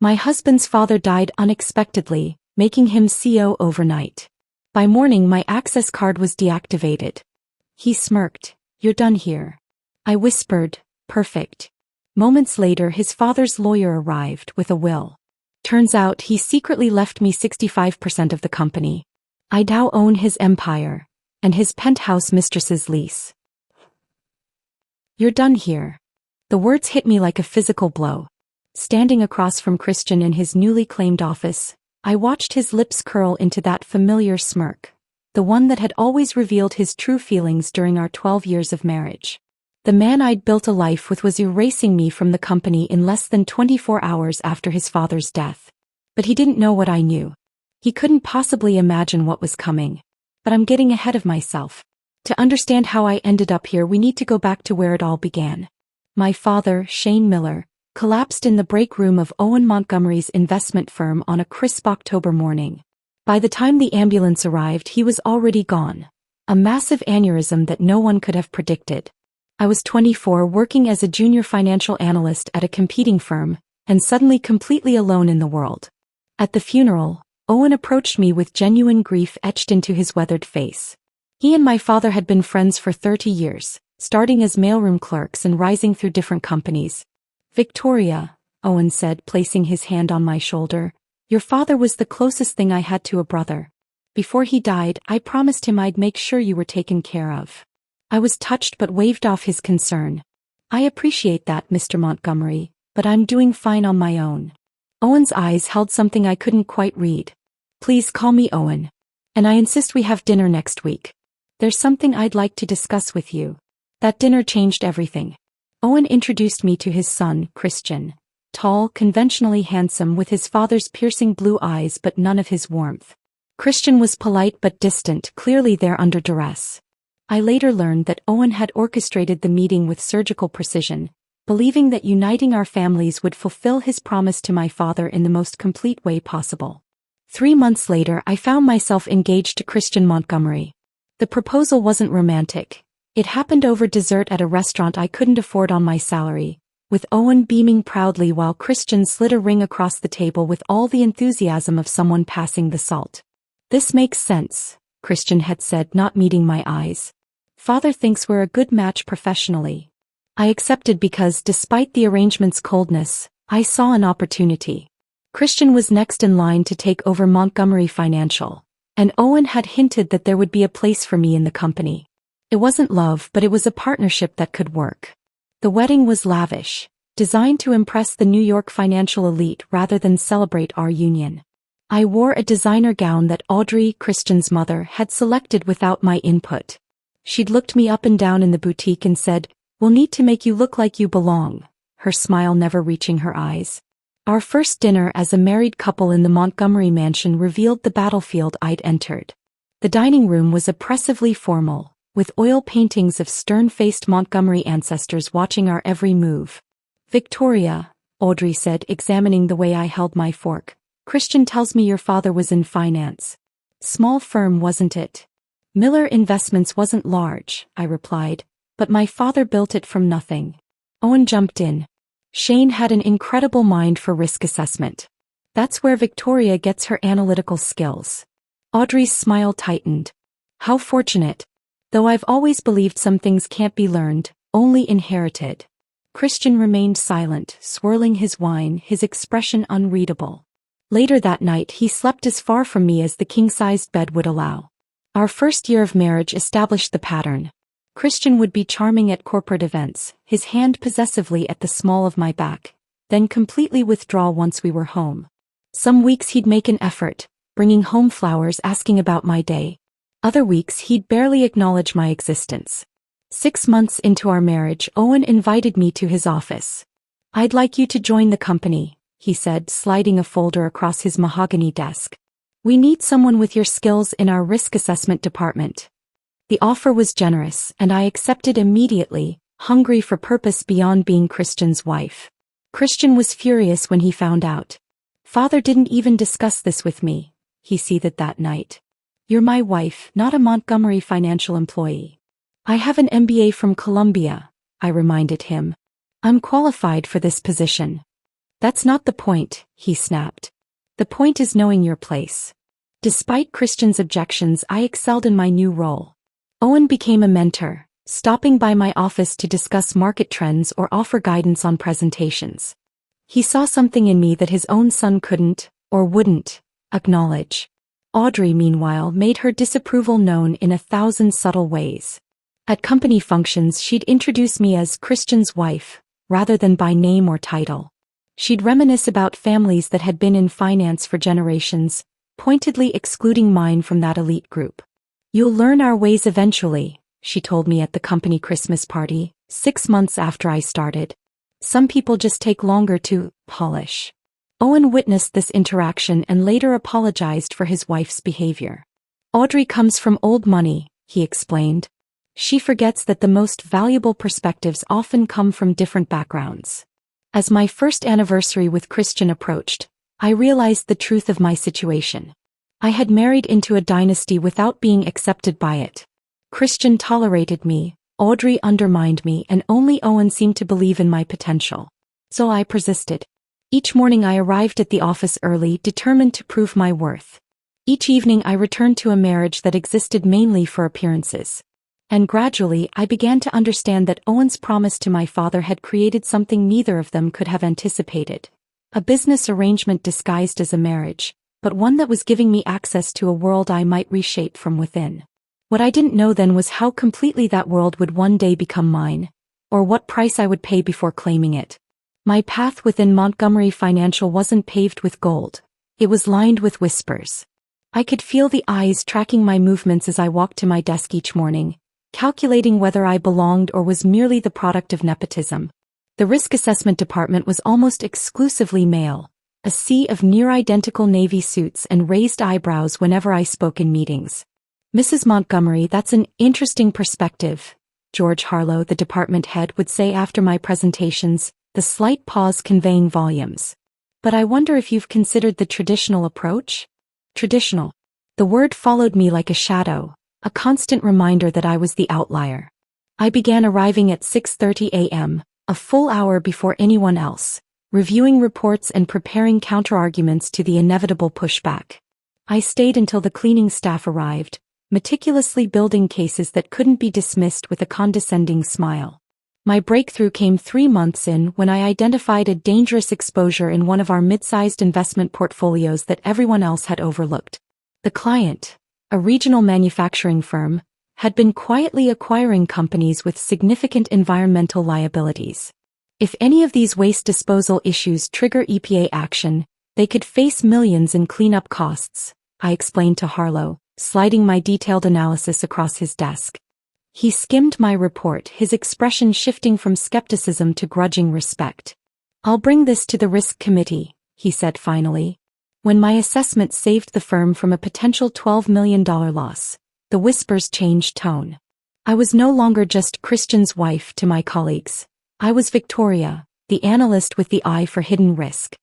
My husband's father died unexpectedly, making him CO overnight. By morning my access card was deactivated. He smirked. You're done here. I whispered, perfect. Moments later his father's lawyer arrived with a will. Turns out he secretly left me 65% of the company. I now own his empire, and his penthouse mistress's lease. You're done here. The words hit me like a physical blow. Standing across from Christian in his newly claimed office, I watched his lips curl into that familiar smirk, the one that had always revealed his true feelings during our 12 years of marriage. The man I'd built a life with was erasing me from the company in less than 24 hours after his father's death. But he didn't know what I knew. He couldn't possibly imagine what was coming. But I'm getting ahead of myself. To understand how I ended up here, we need to go back to where it all began. My father, Shane Miller, collapsed in the break room of Owen Montgomery's investment firm on a crisp October morning. By the time the ambulance arrived, he was already gone. A massive aneurysm that no one could have predicted. I was 24 working as a junior financial analyst at a competing firm, and suddenly completely alone in the world. At the funeral, Owen approached me with genuine grief etched into his weathered face. He and my father had been friends for 30 years, starting as mailroom clerks and rising through different companies. "Victoria," Owen said, placing his hand on my shoulder, "your father was the closest thing I had to a brother. Before he died, I promised him I'd make sure you were taken care of." I was touched but waved off his concern. "I appreciate that, Mr. Montgomery, but I'm doing fine on my own." Owen's eyes held something I couldn't quite read. "Please call me Owen. And I insist we have dinner next week. There's something I'd like to discuss with you." That dinner changed everything. Owen introduced me to his son, Christian. Tall, conventionally handsome with his father's piercing blue eyes but none of his warmth. Christian was polite but distant, clearly there under duress. I later learned that Owen had orchestrated the meeting with surgical precision, believing that uniting our families would fulfill his promise to my father in the most complete way possible. 3 months later, I found myself engaged to Christian Montgomery. The proposal wasn't romantic. It happened over dessert at a restaurant I couldn't afford on my salary, with Owen beaming proudly while Christian slid a ring across the table with all the enthusiasm of someone passing the salt. "This makes sense," Christian had said, not meeting my eyes. "Father thinks we're a good match professionally." I accepted because, despite the arrangement's coldness, I saw an opportunity. Christian was next in line to take over Montgomery Financial, and Owen had hinted that there would be a place for me in the company. It wasn't love, but it was a partnership that could work. The wedding was lavish, designed to impress the New York financial elite rather than celebrate our union. I wore a designer gown that Audrey, Christian's mother, had selected without my input. She'd looked me up and down in the boutique and said, "We'll need to make you look like you belong," her smile never reaching her eyes. Our first dinner as a married couple in the Montgomery mansion revealed the battlefield I'd entered. The dining room was oppressively formal, with oil paintings of stern-faced Montgomery ancestors watching our every move. "Victoria," Audrey said, examining the way I held my fork, "Christian tells me your father was in finance. Small firm, wasn't it?" "Miller Investments wasn't large," I replied, "but my father built it from nothing." Owen jumped in. "Shane had an incredible mind for risk assessment. That's where Victoria gets her analytical skills." Audrey's smile tightened. "How fortunate. Though I've always believed some things can't be learned, only inherited." Christian remained silent, swirling his wine, his expression unreadable. Later that night he slept as far from me as the king-sized bed would allow. Our first year of marriage established the pattern. Christian would be charming at corporate events, his hand possessively at the small of my back, then completely withdraw once we were home. Some weeks he'd make an effort, bringing home flowers asking about my day. Other weeks he'd barely acknowledge my existence. 6 months into our marriage, Owen invited me to his office. "I'd like you to join the company," he said, sliding a folder across his mahogany desk. "We need someone with your skills in our risk assessment department." The offer was generous, and I accepted immediately, hungry for purpose beyond being Christian's wife. Christian was furious when he found out. "Father didn't even discuss this with me," he seethed that night. "You're my wife, not a Montgomery Financial employee." "I have an MBA from Columbia," I reminded him. "I'm qualified for this position." "That's not the point," he snapped. "The point is knowing your place." Despite Christian's objections, I excelled in my new role. Owen became a mentor, stopping by my office to discuss market trends or offer guidance on presentations. He saw something in me that his own son couldn't, or wouldn't, acknowledge. Audrey, meanwhile, made her disapproval known in 1,000 subtle ways. At company functions, she'd introduce me as Christian's wife, rather than by name or title. She'd reminisce about families that had been in finance for generations, pointedly excluding mine from that elite group. "You'll learn our ways eventually," she told me at the company Christmas party, 6 months after I started. "Some people just take longer to polish." Owen witnessed this interaction and later apologized for his wife's behavior. "Audrey comes from old money," he explained. "She forgets that the most valuable perspectives often come from different backgrounds." As my first anniversary with Christian approached, I realized the truth of my situation. I had married into a dynasty without being accepted by it. Christian tolerated me, Audrey undermined me and only Owen seemed to believe in my potential. So I persisted. Each morning I arrived at the office early, determined to prove my worth. Each evening I returned to a marriage that existed mainly for appearances. And gradually I began to understand that Owen's promise to my father had created something neither of them could have anticipated. A business arrangement disguised as a marriage, but one that was giving me access to a world I might reshape from within. What I didn't know then was how completely that world would one day become mine, or what price I would pay before claiming it. My path within Montgomery Financial wasn't paved with gold. It was lined with whispers. I could feel the eyes tracking my movements as I walked to my desk each morning, calculating whether I belonged or was merely the product of nepotism. The risk assessment department was almost exclusively male, a sea of near-identical navy suits and raised eyebrows whenever I spoke in meetings. "Mrs. Montgomery, that's an interesting perspective," George Harlow, the department head, would say after my presentations, the slight pause conveying volumes. "But I wonder if you've considered the traditional approach?" Traditional. The word followed me like a shadow, a constant reminder that I was the outlier. I began arriving at 6:30 a.m., a full hour before anyone else, reviewing reports and preparing counterarguments to the inevitable pushback. I stayed until the cleaning staff arrived, meticulously building cases that couldn't be dismissed with a condescending smile. My breakthrough came 3 months in when I identified a dangerous exposure in one of our mid-sized investment portfolios that everyone else had overlooked. The client, a regional manufacturing firm, had been quietly acquiring companies with significant environmental liabilities. If any of these waste disposal issues trigger EPA action, they could face millions in cleanup costs, I explained to Harlow, sliding my detailed analysis across his desk. He skimmed my report, his expression shifting from skepticism to grudging respect. "I'll bring this to the risk committee," he said finally. When my assessment saved the firm from a potential $12 million loss, the whispers changed tone. I was no longer just Christian's wife to my colleagues. I was Victoria, the analyst with the eye for hidden risk.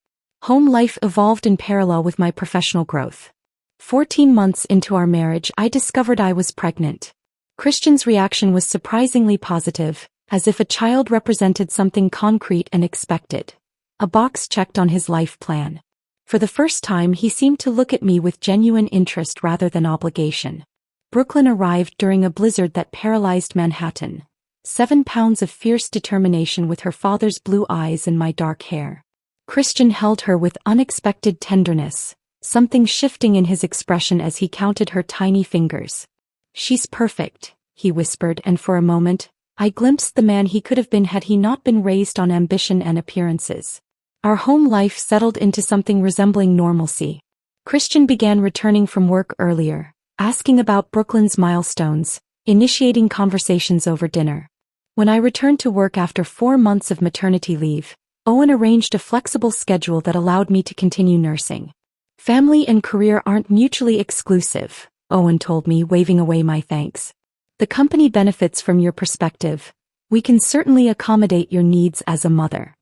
Home life evolved in parallel with my professional growth. 14 months into our marriage, I discovered I was pregnant. Christian's reaction was surprisingly positive, as if a child represented something concrete and expected. A box checked on his life plan. For the first time, he seemed to look at me with genuine interest rather than obligation. Brooklyn arrived during a blizzard that paralyzed Manhattan. 7 pounds of fierce determination with her father's blue eyes and my dark hair. Christian held her with unexpected tenderness, something shifting in his expression as he counted her tiny fingers. "She's perfect," he whispered, and for a moment, I glimpsed the man he could have been had he not been raised on ambition and appearances. Our home life settled into something resembling normalcy. Christian began returning from work earlier, asking about Brooklyn's milestones, initiating conversations over dinner. When I returned to work after 4 months of maternity leave, Owen arranged a flexible schedule that allowed me to continue nursing. "Family and career aren't mutually exclusive," Owen told me, waving away my thanks. "The company benefits from your perspective. We can certainly accommodate your needs as a mother."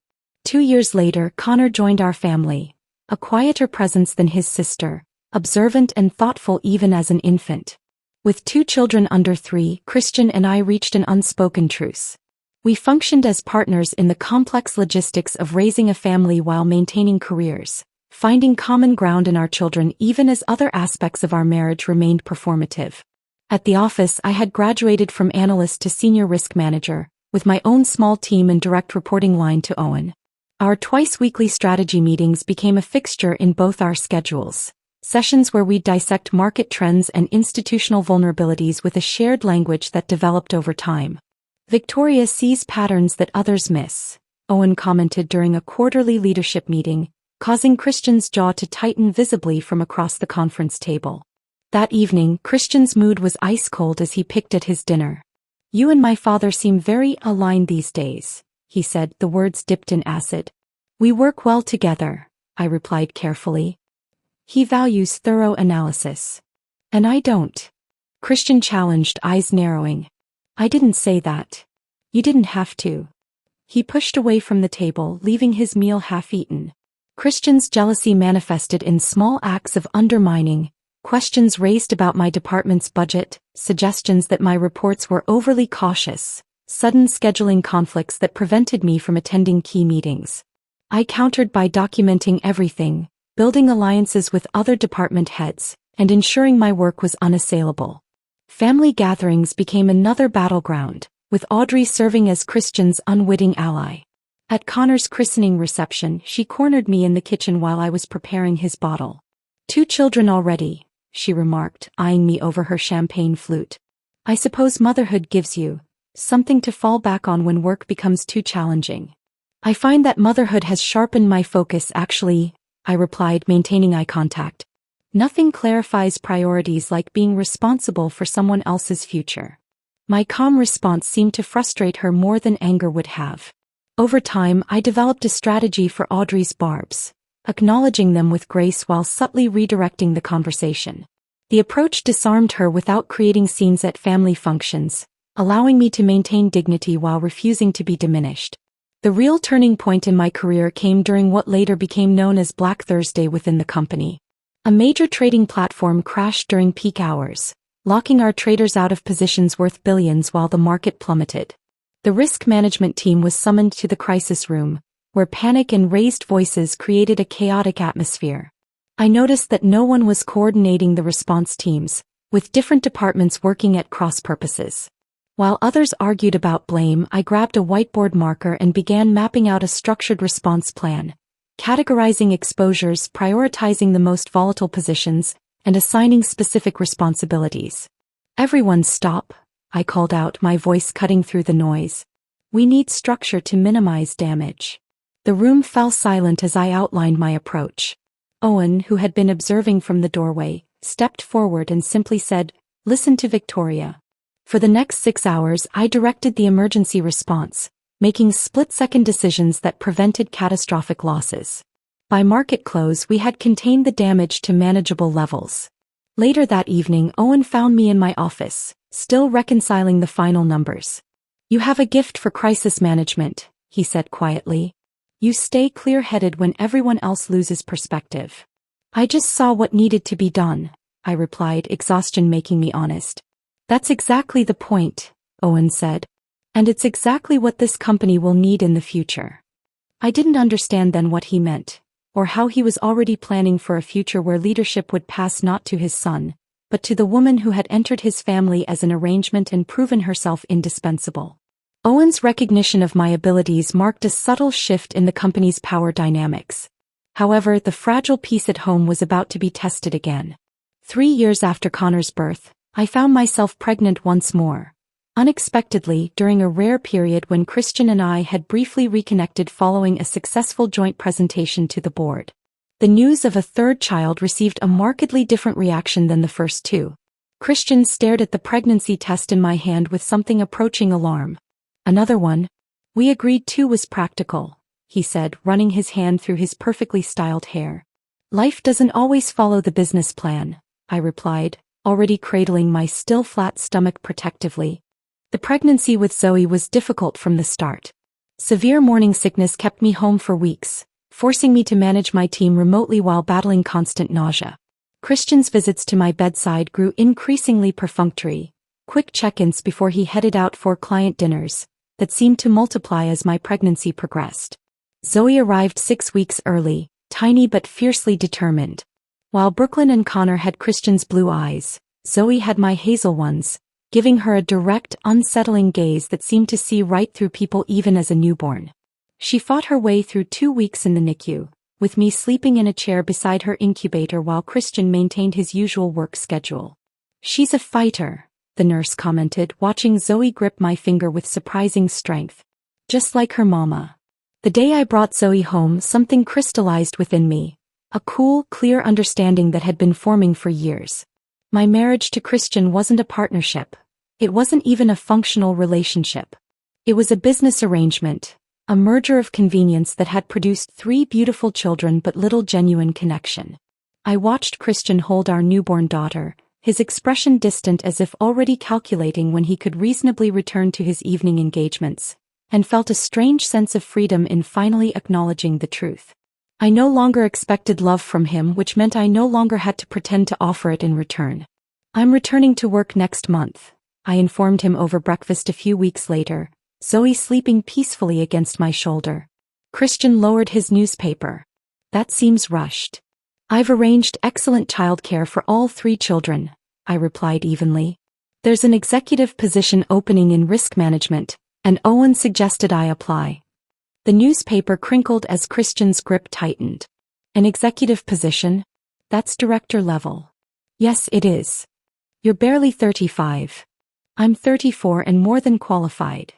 2 years later, Connor joined our family, a quieter presence than his sister, observant and thoughtful even as an infant. With 2 children under 3, Christian and I reached an unspoken truce. We functioned as partners in the complex logistics of raising a family while maintaining careers, finding common ground in our children even as other aspects of our marriage remained performative. At the office, I had graduated from analyst to senior risk manager, with my own small team and direct reporting line to Owen. Our twice-weekly strategy meetings became a fixture in both our schedules, sessions where we'd dissect market trends and institutional vulnerabilities with a shared language that developed over time. "Victoria sees patterns that others miss," Owen commented during a quarterly leadership meeting, causing Christian's jaw to tighten visibly from across the conference table. That evening, Christian's mood was ice-cold as he picked at his dinner. "You and my father seem very aligned these days," he said, the words dipped in acid. "We work well together," I replied carefully. "He values thorough analysis. And I don't," Christian challenged, eyes narrowing. "I didn't say that. You didn't have to." He pushed away from the table, leaving his meal half-eaten. Christian's jealousy manifested in small acts of undermining, Questions raised about my department's budget, suggestions that my reports were overly cautious, sudden scheduling conflicts that prevented me from attending key meetings. I countered by documenting everything, building alliances with other department heads, and ensuring my work was unassailable. Family gatherings became another battleground, with Audrey serving as Christian's unwitting ally. At Connor's christening reception, she cornered me in the kitchen while I was preparing his bottle. "2 children already," she remarked, eyeing me over her champagne flute. "I suppose motherhood gives you something to fall back on when work becomes too challenging." "I find that motherhood has sharpened my focus actually," I replied, maintaining eye contact. "Nothing clarifies priorities like being responsible for someone else's future." My calm response seemed to frustrate her more than anger would have. Over time, I developed a strategy for Audrey's barbs, acknowledging them with grace while subtly redirecting the conversation. The approach disarmed her without creating scenes at family functions, allowing me to maintain dignity while refusing to be diminished. The real turning point in my career came during what later became known as Black Thursday within the company. A major trading platform crashed during peak hours, locking our traders out of positions worth billions while the market plummeted. The risk management team was summoned to the crisis room, where panic and raised voices created a chaotic atmosphere. I noticed that no one was coordinating the response teams, with different departments working at cross purposes. While others argued about blame, I grabbed a whiteboard marker and began mapping out a structured response plan, categorizing exposures, prioritizing the most volatile positions, and assigning specific responsibilities. "Everyone stop," I called out, my voice cutting through the noise. "We need structure to minimize damage." The room fell silent as I outlined my approach. Owen, who had been observing from the doorway, stepped forward and simply said, "Listen to Victoria." For the next 6 hours, I directed the emergency response, making split-second decisions that prevented catastrophic losses. By market close, we had contained the damage to manageable levels. Later that evening, Owen found me in my office, still reconciling the final numbers. "You have a gift for crisis management," he said quietly. "You stay clear-headed when everyone else loses perspective." "I just saw what needed to be done," I replied, exhaustion making me honest. "That's exactly the point," Owen said. "And it's exactly what this company will need in the future." I didn't understand then what he meant, or how he was already planning for a future where leadership would pass not to his son, but to the woman who had entered his family as an arrangement and proven herself indispensable. Owen's recognition of my abilities marked a subtle shift in the company's power dynamics. However, the fragile peace at home was about to be tested again. 3 years after Connor's birth, I found myself pregnant once more. Unexpectedly, during a rare period when Christian and I had briefly reconnected following a successful joint presentation to the board. The news of a third child received a markedly different reaction than the first two. Christian stared at the pregnancy test in my hand with something approaching alarm. "Another one?" "We agreed 2 was practical," he said, running his hand through his perfectly styled hair. "Life doesn't always follow the business plan," I replied, already cradling my still flat stomach protectively. The pregnancy with Zoe was difficult from the start. Severe morning sickness kept me home for weeks, forcing me to manage my team remotely while battling constant nausea. Christian's visits to my bedside grew increasingly perfunctory, quick check-ins before he headed out for client dinners, that seemed to multiply as my pregnancy progressed. Zoe arrived 6 weeks early, tiny but fiercely determined. While Brooklyn and Connor had Christian's blue eyes, Zoe had my hazel ones, giving her a direct, unsettling gaze that seemed to see right through people even as a newborn. She fought her way through 2 weeks in the NICU, with me sleeping in a chair beside her incubator while Christian maintained his usual work schedule. "She's a fighter," the nurse commented, watching Zoe grip my finger with surprising strength. "Just like her mama." The day I brought Zoe home, something crystallized within me. A cool, clear understanding that had been forming for years. My marriage to Christian wasn't a partnership. It wasn't even a functional relationship. It was a business arrangement, a merger of convenience that had produced 3 beautiful children but little genuine connection. I watched Christian hold our newborn daughter, his expression distant as if already calculating when he could reasonably return to his evening engagements, and felt a strange sense of freedom in finally acknowledging the truth. I no longer expected love from him, which meant I no longer had to pretend to offer it in return. I'm returning to work next month, I informed him over breakfast a few weeks later, Zoe sleeping peacefully against my shoulder. Christian lowered his newspaper. That seems rushed. I've arranged excellent childcare for all 3 children, I replied evenly. There's an executive position opening in risk management, and Owen suggested I apply. The newspaper crinkled as Christian's grip tightened. An executive position? That's director level. Yes, it is. You're barely 35. I'm 34 and more than qualified.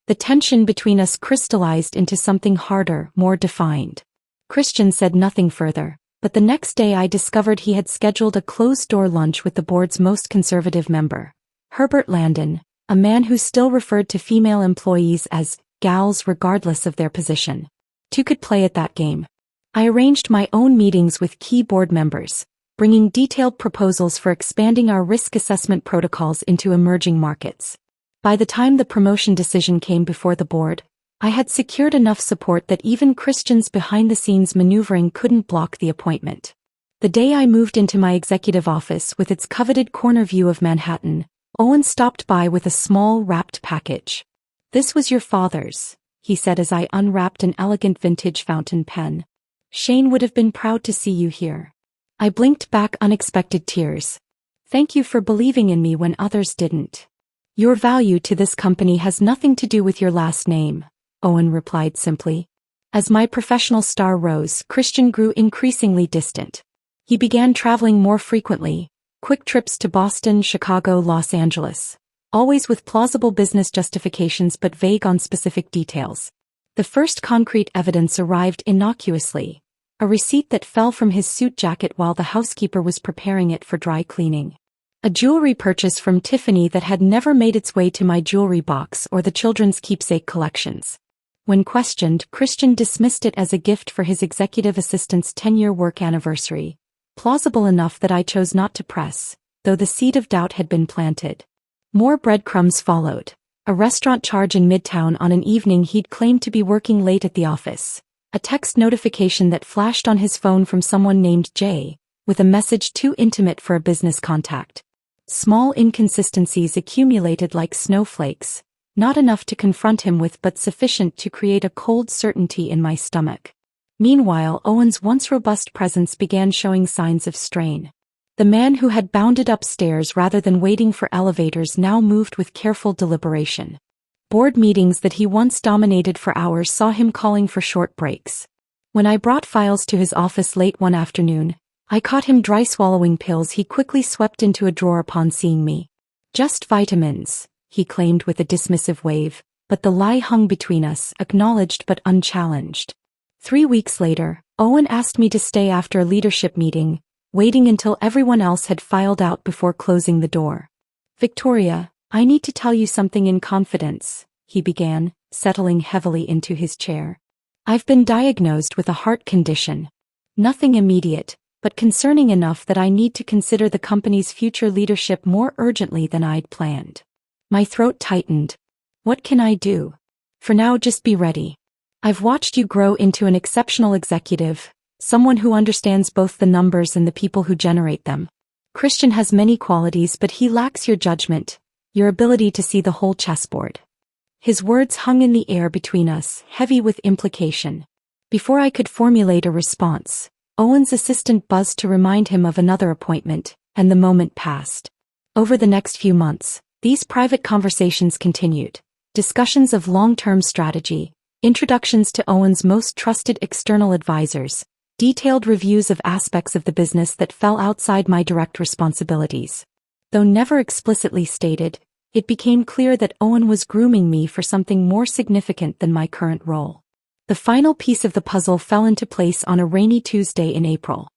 The tension between us crystallized into something harder, more defined. Christian said nothing further, but the next day I discovered he had scheduled a closed-door lunch with the board's most conservative member, Herbert Landon, a man who still referred to female employees as gals regardless of their position. 2 could play at that game. I arranged my own meetings with key board members, bringing detailed proposals for expanding our risk assessment protocols into emerging markets. By the time the promotion decision came before the board, I had secured enough support that even Christian's behind-the-scenes maneuvering couldn't block the appointment. The day I moved into my executive office with its coveted corner view of Manhattan, Owen stopped by with a small wrapped package. "This was your father's," he said as I unwrapped an elegant vintage fountain pen. "Shane would have been proud to see you here." I blinked back unexpected tears. "Thank you for believing in me when others didn't." "Your value to this company has nothing to do with your last name," Owen replied simply. As my professional star rose, Christian grew increasingly distant. He began traveling more frequently, quick trips to Boston, Chicago, Los Angeles, always with plausible business justifications but vague on specific details. The first concrete evidence arrived innocuously, a receipt that fell from his suit jacket while the housekeeper was preparing it for dry cleaning. A jewelry purchase from Tiffany that had never made its way to my jewelry box or the children's keepsake collections. When questioned, Christian dismissed it as a gift for his executive assistant's 10-year work anniversary, plausible enough that I chose not to press, though the seed of doubt had been planted. More breadcrumbs followed. A restaurant charge in Midtown on an evening he'd claimed to be working late at the office. A text notification that flashed on his phone from someone named Jay, with a message too intimate for a business contact. Small inconsistencies accumulated like snowflakes, not enough to confront him with but sufficient to create a cold certainty in my stomach. Meanwhile, Owen's once robust presence began showing signs of strain. The man who had bounded upstairs rather than waiting for elevators now moved with careful deliberation. Board meetings that he once dominated for hours saw him calling for short breaks. When I brought files to his office late one afternoon, I caught him dry swallowing pills he quickly swept into a drawer upon seeing me. "Just vitamins," he claimed with a dismissive wave, but the lie hung between us, acknowledged but unchallenged. 3 weeks later, Owen asked me to stay after a leadership meeting, waiting until everyone else had filed out before closing the door. "Victoria, I need to tell you something in confidence," he began, settling heavily into his chair. "I've been diagnosed with a heart condition. Nothing immediate, but concerning enough that I need to consider the company's future leadership more urgently than I'd planned." My throat tightened. "What can I do?" "For now, just be ready. I've watched you grow into an exceptional executive, someone who understands both the numbers and the people who generate them. Christian has many qualities, but he lacks your judgment, your ability to see the whole chessboard." His words hung in the air between us, heavy with implication. Before I could formulate a response, Owen's assistant buzzed to remind him of another appointment, and the moment passed. Over the next few months, these private conversations continued. Discussions of long-term strategy, introductions to Owen's most trusted external advisors, detailed reviews of aspects of the business that fell outside my direct responsibilities. Though never explicitly stated, it became clear that Owen was grooming me for something more significant than my current role. The final piece of the puzzle fell into place on a rainy Tuesday in April.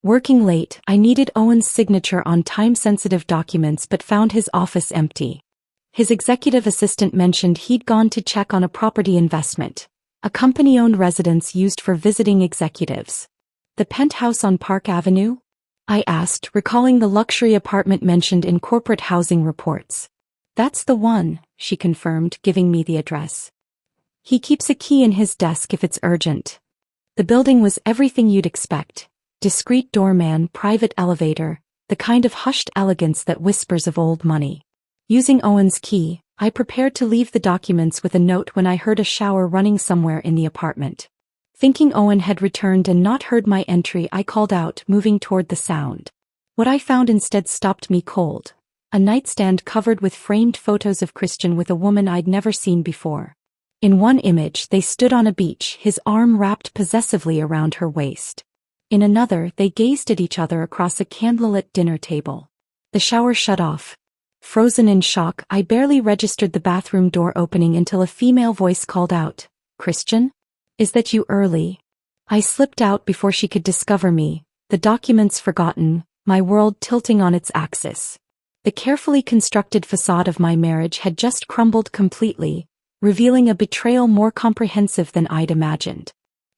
Working late, I needed Owen's signature on time-sensitive documents but found his office empty. His executive assistant mentioned he'd gone to check on a property investment, a company-owned residence used for visiting executives. "The penthouse on Park Avenue?" I asked, recalling the luxury apartment mentioned in corporate housing reports. "That's the one," she confirmed, giving me the address. "He keeps a key in his desk if it's urgent." The building was everything you'd expect. Discreet doorman, private elevator, the kind of hushed elegance that whispers of old money. Using Owen's key, I prepared to leave the documents with a note when I heard a shower running somewhere in the apartment. Thinking Owen had returned and not heard my entry, I called out, moving toward the sound. What I found instead stopped me cold. A nightstand covered with framed photos of Christian with a woman I'd never seen before. In one image, they stood on a beach, his arm wrapped possessively around her waist. In another, they gazed at each other across a candlelit dinner table. The shower shut off. Frozen in shock, I barely registered the bathroom door opening until a female voice called out, "Christian? Is that you early?" I slipped out before she could discover me, the documents forgotten, my world tilting on its axis. The carefully constructed facade of my marriage had just crumbled completely, revealing a betrayal more comprehensive than I'd imagined.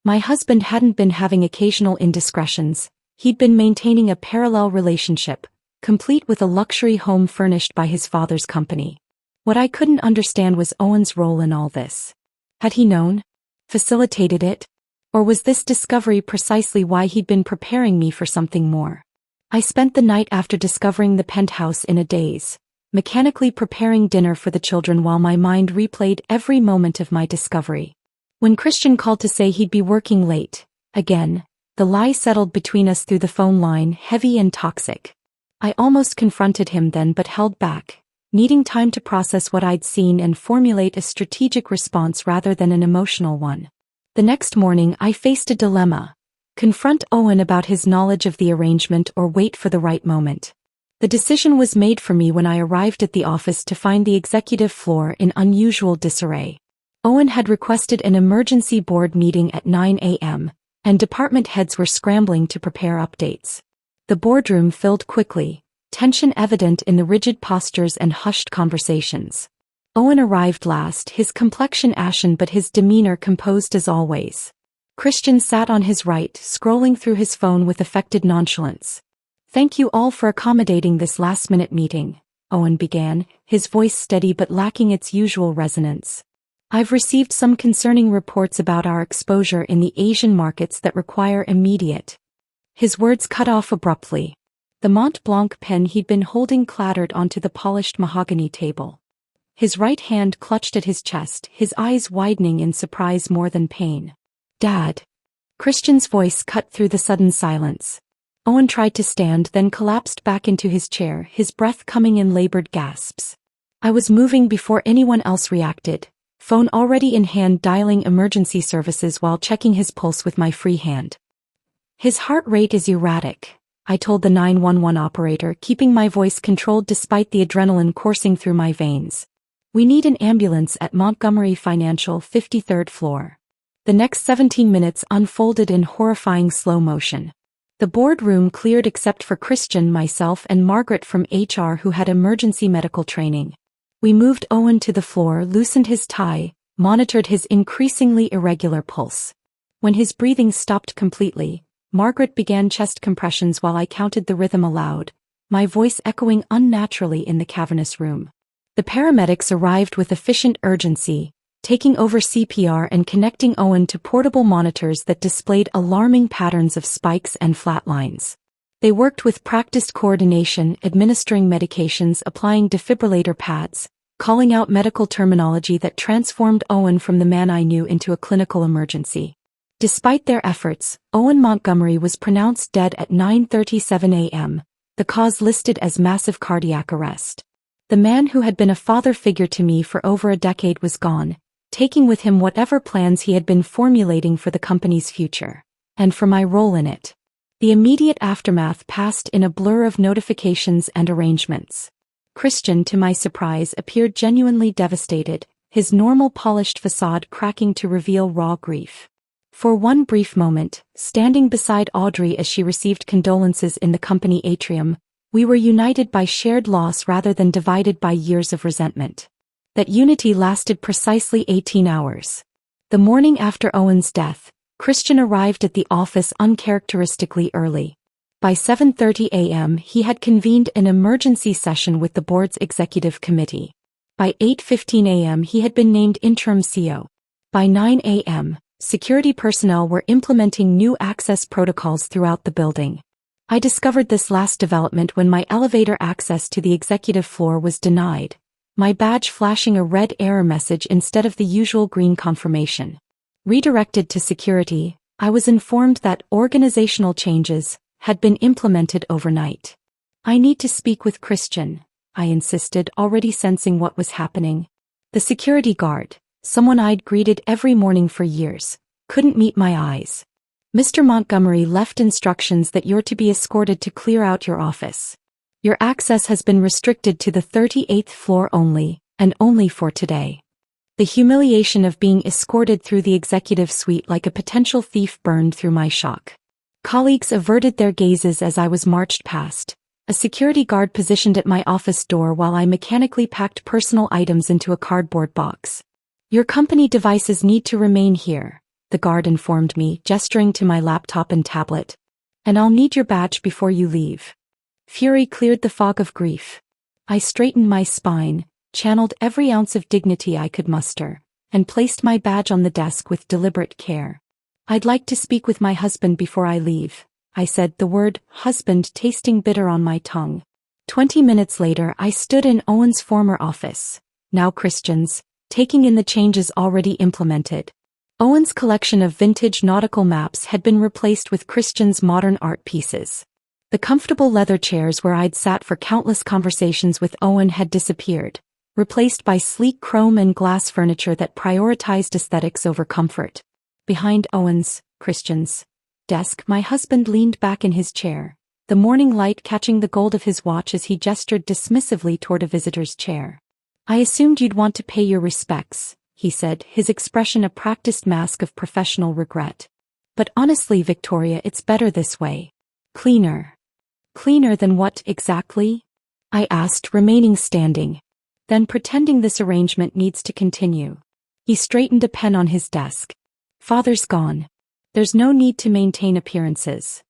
My husband hadn't been having occasional indiscretions, he'd been maintaining a parallel relationship, complete with a luxury home furnished by his father's company. What I couldn't understand was Owen's role in all this. Had he known? Facilitated it? Or was this discovery precisely why he'd been preparing me for something more? I spent the night after discovering the penthouse in a daze, mechanically preparing dinner for the children while my mind replayed every moment of my discovery. When Christian called to say he'd be working late, again, the lie settled between us through the phone line, heavy and toxic. I almost confronted him then but held back, needing time to process what I'd seen and formulate a strategic response rather than an emotional one. The next morning I faced a dilemma: confront Owen about his knowledge of the arrangement or wait for the right moment. The decision was made for me when I arrived at the office to find the executive floor in unusual disarray. Owen had requested an emergency board meeting at 9 a.m., and department heads were scrambling to prepare updates. The boardroom filled quickly, tension evident in the rigid postures and hushed conversations. Owen arrived last, his complexion ashen but his demeanor composed as always. Christian sat on his right, scrolling through his phone with affected nonchalance. "Thank you all for accommodating this last-minute meeting," Owen began, his voice steady but lacking its usual resonance. "I've received some concerning reports about our exposure in the Asian markets that require immediate—" His words cut off abruptly. The Mont Blanc pen he'd been holding clattered onto the polished mahogany table. His right hand clutched at his chest, his eyes widening in surprise more than pain. "Dad." Christian's voice cut through the sudden silence. Owen tried to stand, then collapsed back into his chair, his breath coming in labored gasps. I was moving before anyone else reacted, phone already in hand, dialing emergency services while checking his pulse with my free hand. "His heart rate is erratic," I told the 911 operator, keeping my voice controlled despite the adrenaline coursing through my veins. "We need an ambulance at Montgomery Financial, 53rd floor." The next 17 minutes unfolded in horrifying slow motion. The boardroom cleared except for Christian, myself, and Margaret from HR, who had emergency medical training. We moved Owen to the floor, loosened his tie, monitored his increasingly irregular pulse. When his breathing stopped completely, Margaret began chest compressions while I counted the rhythm aloud, my voice echoing unnaturally in the cavernous room. The paramedics arrived with efficient urgency, taking over CPR and connecting Owen to portable monitors that displayed alarming patterns of spikes and flatlines. They worked with practiced coordination, administering medications, applying defibrillator pads, calling out medical terminology that transformed Owen from the man I knew into a clinical emergency. Despite their efforts, Owen Montgomery was pronounced dead at 9:37 a.m., the cause listed as massive cardiac arrest. The man who had been a father figure to me for over a decade was gone, taking with him whatever plans he had been formulating for the company's future, and for my role in it. The immediate aftermath passed in a blur of notifications and arrangements. Christian, to my surprise, appeared genuinely devastated, his normal polished facade cracking to reveal raw grief. For one brief moment, standing beside Audrey as she received condolences in the company atrium, we were united by shared loss rather than divided by years of resentment. That unity lasted precisely 18 hours. The morning after Owen's death, Christian arrived at the office uncharacteristically early. By 7:30 a.m. he had convened an emergency session with the board's executive committee. By 8:15 a.m. he had been named interim CEO. By 9 a.m., Security personnel were implementing new access protocols throughout the building. I discovered this last development when my elevator access to the executive floor was denied, my badge flashing a red error message instead of the usual green confirmation. Redirected to security, I was informed that organizational changes had been implemented overnight. "I need to speak with Christian," I insisted, already sensing what was happening. The security guard, someone I'd greeted every morning for years, couldn't meet my eyes. "Mr. Montgomery left instructions that you're to be escorted to clear out your office. Your access has been restricted to the 38th floor only, and only for today." The humiliation of being escorted through the executive suite like a potential thief burned through my shock. Colleagues averted their gazes as I was marched past, a security guard positioned at my office door while I mechanically packed personal items into a cardboard box. "Your company devices need to remain here," the guard informed me, gesturing to my laptop and tablet. "And I'll need your badge before you leave." Fury cleared the fog of grief. I straightened my spine, channeled every ounce of dignity I could muster, and placed my badge on the desk with deliberate care. "I'd like to speak with my husband before I leave," I said, the word husband tasting bitter on my tongue. 20 minutes later, I stood in Owen's former office, now Christian's, taking in the changes already implemented. Owen's collection of vintage nautical maps had been replaced with Christian's modern art pieces. The comfortable leather chairs where I'd sat for countless conversations with Owen had disappeared, replaced by sleek chrome and glass furniture that prioritized aesthetics over comfort. Behind Owen's, Christian's, desk, my husband leaned back in his chair, the morning light catching the gold of his watch as he gestured dismissively toward a visitor's chair. "I assumed you'd want to pay your respects," he said, his expression a practiced mask of professional regret. "But honestly, Victoria, it's better this way. Cleaner." "Cleaner than what, exactly?" I asked, remaining standing. "Then pretending this arrangement needs to continue." He straightened a pen on his desk. "Father's gone. There's no need to maintain appearances.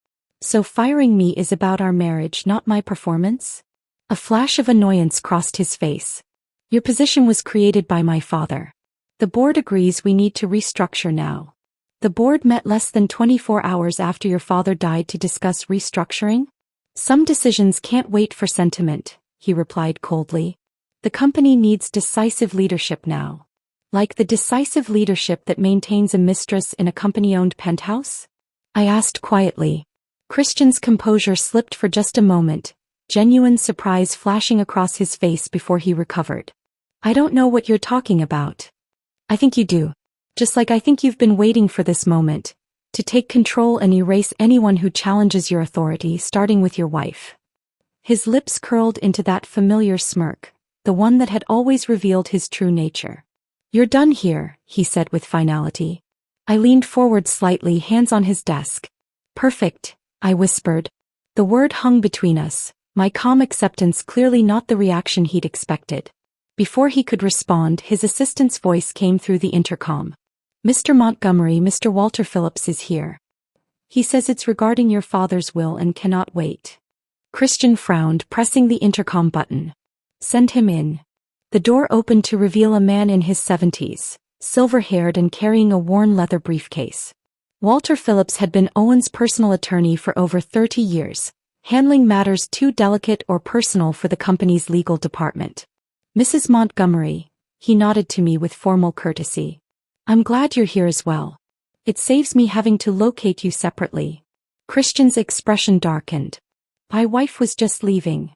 So firing me is about our marriage, not my performance?" A flash of annoyance crossed his face. "Your position was created by my father. The board agrees we need to restructure now." "The board met less than 24 hours after your father died to discuss restructuring?" "Some decisions can't wait for sentiment," he replied coldly. "The company needs decisive leadership now." "Like the decisive leadership that maintains a mistress in a company-owned penthouse?" I asked quietly. Christian's composure slipped for just a moment, genuine surprise flashing across his face before he recovered. "I don't know what you're talking about." "I think you do. Just like I think you've been waiting for this moment, to take control and erase anyone who challenges your authority, starting with your wife." His lips curled into that familiar smirk, the one that had always revealed his true nature. "You're done here," he said with finality. I leaned forward slightly, hands on his desk. "Perfect," I whispered. The word hung between us, my calm acceptance clearly not the reaction he'd expected. Before he could respond, his assistant's voice came through the intercom. "Mr. Montgomery, Mr. Walter Phillips is here. He says it's regarding your father's will and cannot wait." Christian frowned, pressing the intercom button. "Send him in." The door opened to reveal a man in his 70s, silver-haired and carrying a worn leather briefcase. Walter Phillips had been Owen's personal attorney for over 30 years, handling matters too delicate or personal for the company's legal department. "Mrs. Montgomery," he nodded to me with formal courtesy. "I'm glad you're here as well. It saves me having to locate you separately." Christian's expression darkened. "My wife was just leaving."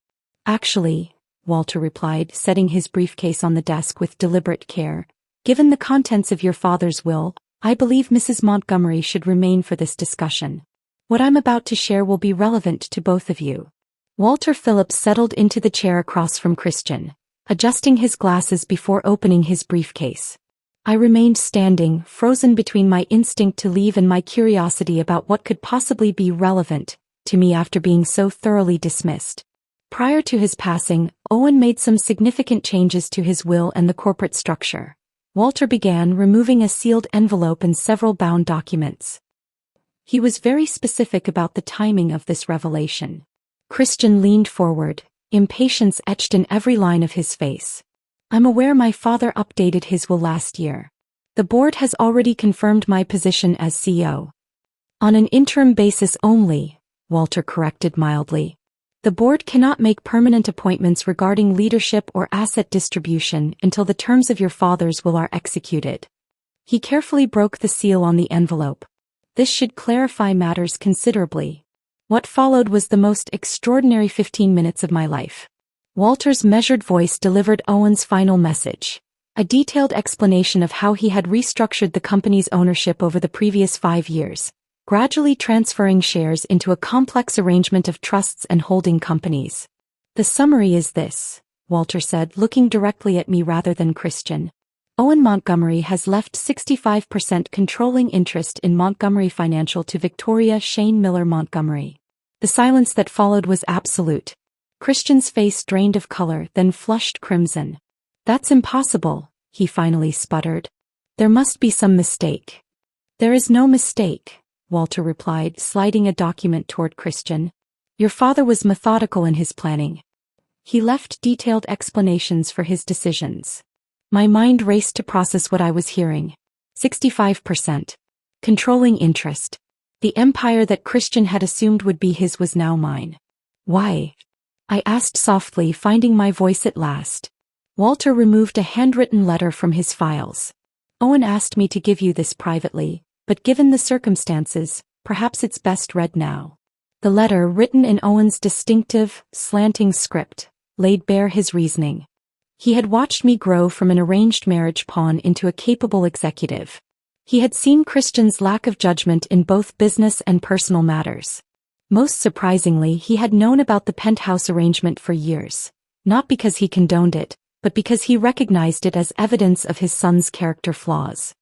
"Actually," Walter replied, setting his briefcase on the desk with deliberate care, "given the contents of your father's will, I believe Mrs. Montgomery should remain for this discussion. What I'm about to share will be relevant to both of you." Walter Phillips settled into the chair across from Christian, adjusting his glasses before opening his briefcase. I remained standing, frozen between my instinct to leave and my curiosity about what could possibly be relevant to me after being so thoroughly dismissed. Prior to his passing, Owen made some significant changes to his will and the corporate structure. Walter began removing a sealed envelope and several bound documents. He was very specific about the timing of this revelation. Christian leaned forward, impatience etched in every line of his face. "I'm aware my father updated his will last year. The board has already confirmed my position as CEO. On an interim basis only, Walter corrected mildly. The board cannot make permanent appointments regarding leadership or asset distribution until the terms of your father's will are executed. He carefully broke the seal on the envelope. This should clarify matters considerably. What followed was the most extraordinary 15 minutes of my life. Walter's measured voice delivered Owen's final message. A detailed explanation of how he had restructured the company's ownership over the previous 5 years, gradually transferring shares into a complex arrangement of trusts and holding companies. The summary is this, Walter said, looking directly at me rather than Christian. Owen Montgomery has left 65% controlling interest in Montgomery Financial to Victoria Shane Miller Montgomery. The silence that followed was absolute. Christian's face drained of color, then flushed crimson. That's impossible, he finally sputtered. There must be some mistake. There is no mistake, Walter replied, sliding a document toward Christian. Your father was methodical in his planning. He left detailed explanations for his decisions. My mind raced to process what I was hearing. 65%. Controlling interest. The empire that Christian had assumed would be his was now mine. Why? I asked softly, finding my voice at last. Walter removed a handwritten letter from his files. Owen asked me to give you this privately, but given the circumstances, perhaps it's best read now. The letter, written in Owen's distinctive, slanting script, laid bare his reasoning. He had watched me grow from an arranged marriage pawn into a capable executive. He had seen Christian's lack of judgment in both business and personal matters. Most surprisingly, he had known about the penthouse arrangement for years, not because he condoned it, but because he recognized it as evidence of his son's character flaws.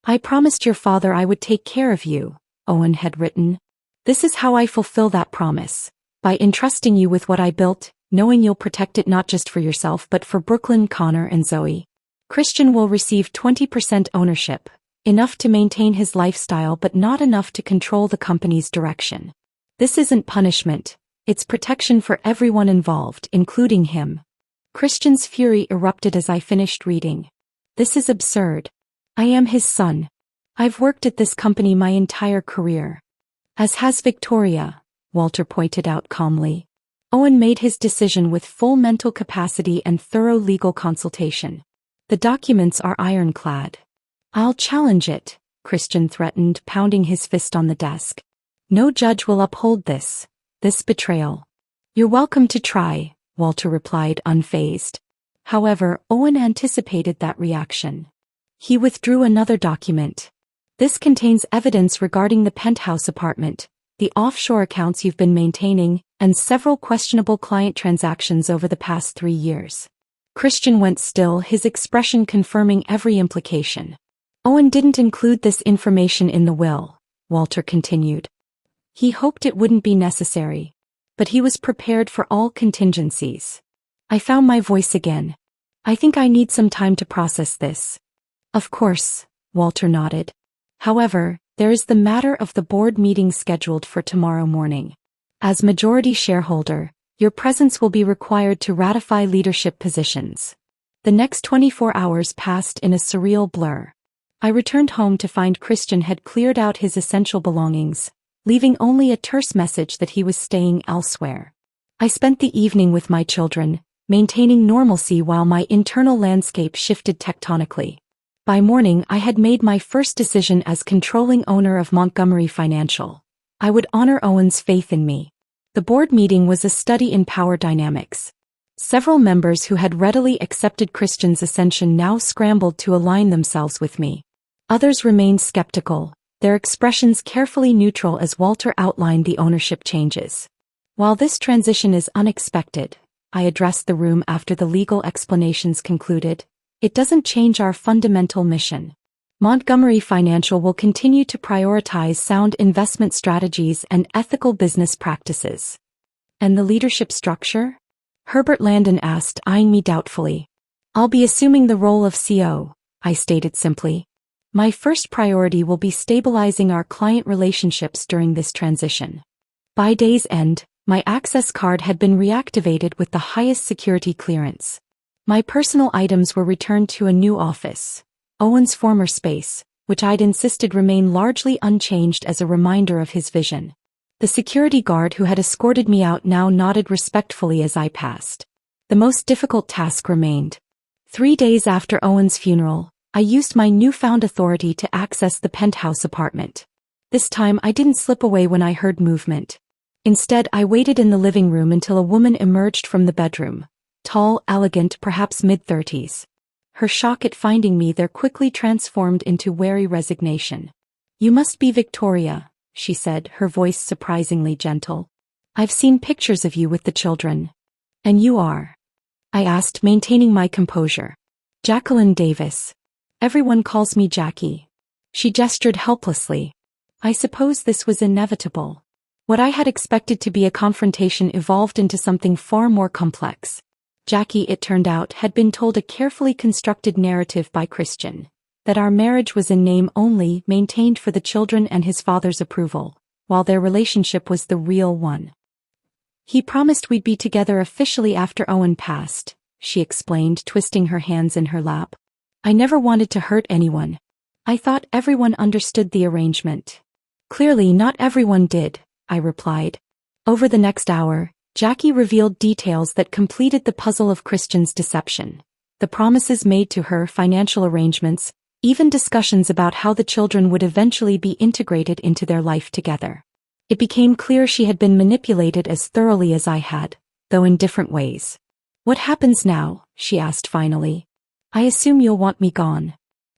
I promised your father I would take care of you, Owen had written. This is how I fulfill that promise, by entrusting you with what I built, knowing you'll protect it not just for yourself but for Brooklyn, Connor, and Zoe. Christian will receive 20% ownership, enough to maintain his lifestyle but not enough to control the company's direction. This isn't punishment, it's protection for everyone involved, including him. Christian's fury erupted as I finished reading. This is absurd. I am his son. I've worked at this company my entire career. As has Victoria, Walter pointed out calmly. Owen made his decision with full mental capacity and thorough legal consultation. The documents are ironclad. I'll challenge it, Christian threatened, pounding his fist on the desk. No judge will uphold this betrayal. You're welcome to try, Walter replied unfazed. However, Owen anticipated that reaction. He withdrew another document. This contains evidence regarding the penthouse apartment, the offshore accounts you've been maintaining, and several questionable client transactions over the past 3 years. Christian went still, his expression confirming every implication. Owen didn't include this information in the will, Walter continued. He hoped it wouldn't be necessary, but he was prepared for all contingencies. I found my voice again. I think I need some time to process this. Of course, Walter nodded. However, there is the matter of the board meeting scheduled for tomorrow morning. As majority shareholder, your presence will be required to ratify leadership positions. The next 24 hours passed in a surreal blur. I returned home to find Christian had cleared out his essential belongings, leaving only a terse message that he was staying elsewhere. I spent the evening with my children, maintaining normalcy while my internal landscape shifted tectonically. By morning, I had made my first decision as controlling owner of Montgomery Financial. I would honor Owen's faith in me. The board meeting was a study in power dynamics. Several members who had readily accepted Christian's ascension now scrambled to align themselves with me. Others remained skeptical, their expressions carefully neutral as Walter outlined the ownership changes. While this transition is unexpected, I addressed the room after the legal explanations concluded, it doesn't change our fundamental mission. Montgomery Financial will continue to prioritize sound investment strategies and ethical business practices. And the leadership structure? Herbert Landon asked, eyeing me doubtfully. I'll be assuming the role of CO, I stated simply. My first priority will be stabilizing our client relationships during this transition. By day's end, my access card had been reactivated with the highest security clearance. My personal items were returned to a new office, Owen's former space, which I'd insisted remain largely unchanged as a reminder of his vision. The security guard who had escorted me out now nodded respectfully as I passed. The most difficult task remained. 3 days after Owen's funeral, I used my newfound authority to access the penthouse apartment. This time I didn't slip away when I heard movement. Instead, I waited in the living room until a woman emerged from the bedroom. Tall, elegant, perhaps mid-30s. Her shock at finding me there quickly transformed into wary resignation. "You must be Victoria," she said, her voice surprisingly gentle. "I've seen pictures of you with the children." "And you are?" I asked, maintaining my composure. "Jacqueline Davis. Everyone calls me Jackie." She gestured helplessly. I suppose this was inevitable. What I had expected to be a confrontation evolved into something far more complex. Jackie, it turned out, had been told a carefully constructed narrative by Christian, that our marriage was in name only, maintained for the children and his father's approval, while their relationship was the real one. "He promised we'd be together officially after Owen passed," she explained, twisting her hands in her lap. "I never wanted to hurt anyone. I thought everyone understood the arrangement." "Clearly not everyone did," I replied. Over the next hour, Jackie revealed details that completed the puzzle of Christian's deception. The promises made to her, financial arrangements, even discussions about how the children would eventually be integrated into their life together. It became clear she had been manipulated as thoroughly as I had, though in different ways. "What happens now?" she asked finally. "I assume you'll want me gone."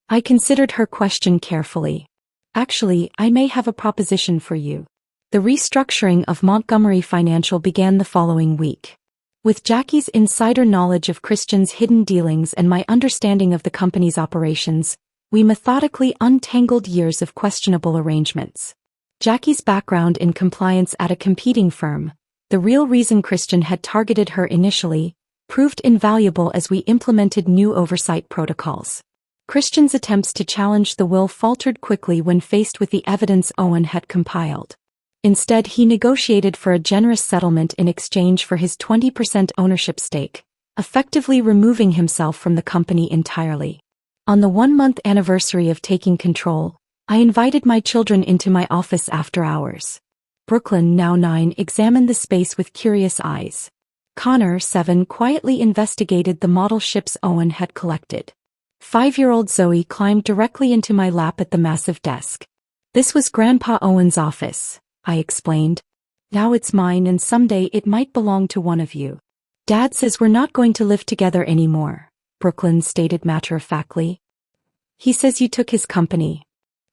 I considered her question carefully. "Actually, I may have a proposition for you." The restructuring of Montgomery Financial began the following week. With Jackie's insider knowledge of Christian's hidden dealings and my understanding of the company's operations, we methodically untangled years of questionable arrangements. Jackie's background in compliance at a competing firm, the real reason Christian had targeted her initially, proved invaluable as we implemented new oversight protocols. Christian's attempts to challenge the will faltered quickly when faced with the evidence Owen had compiled. Instead, he negotiated for a generous settlement in exchange for his 20% ownership stake, effectively removing himself from the company entirely. On the 1-month anniversary of taking control, I invited my children into my office after hours. Brooklyn, now 9, examined the space with curious eyes. Connor, 7, quietly investigated the model ships Owen had collected. 5-year-old Zoe climbed directly into my lap at the massive desk. "This was Grandpa Owen's office," I explained. "Now it's mine, and someday it might belong to one of you." "Dad says we're not going to live together anymore," Brooklyn stated matter-of-factly. "He says you took his company."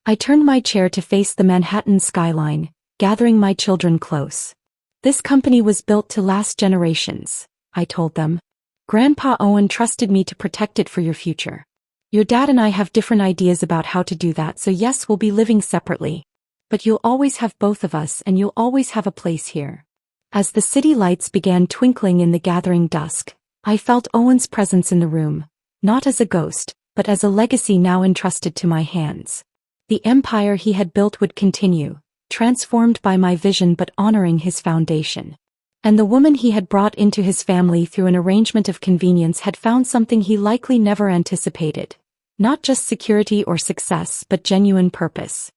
I turned my chair to face the Manhattan skyline, gathering my children close. "This company was built to last generations," I told them. "Grandpa Owen trusted me to protect it for your future. Your dad and I have different ideas about how to do that, so yes, we'll be living separately. But you'll always have both of us, and you'll always have a place here." As the city lights began twinkling in the gathering dusk, I felt Owen's presence in the room, not as a ghost, but as a legacy now entrusted to my hands. The empire he had built would continue, transformed by my vision but honoring his foundation. And the woman he had brought into his family through an arrangement of convenience had found something he likely never anticipated. Not just security or success, but genuine purpose.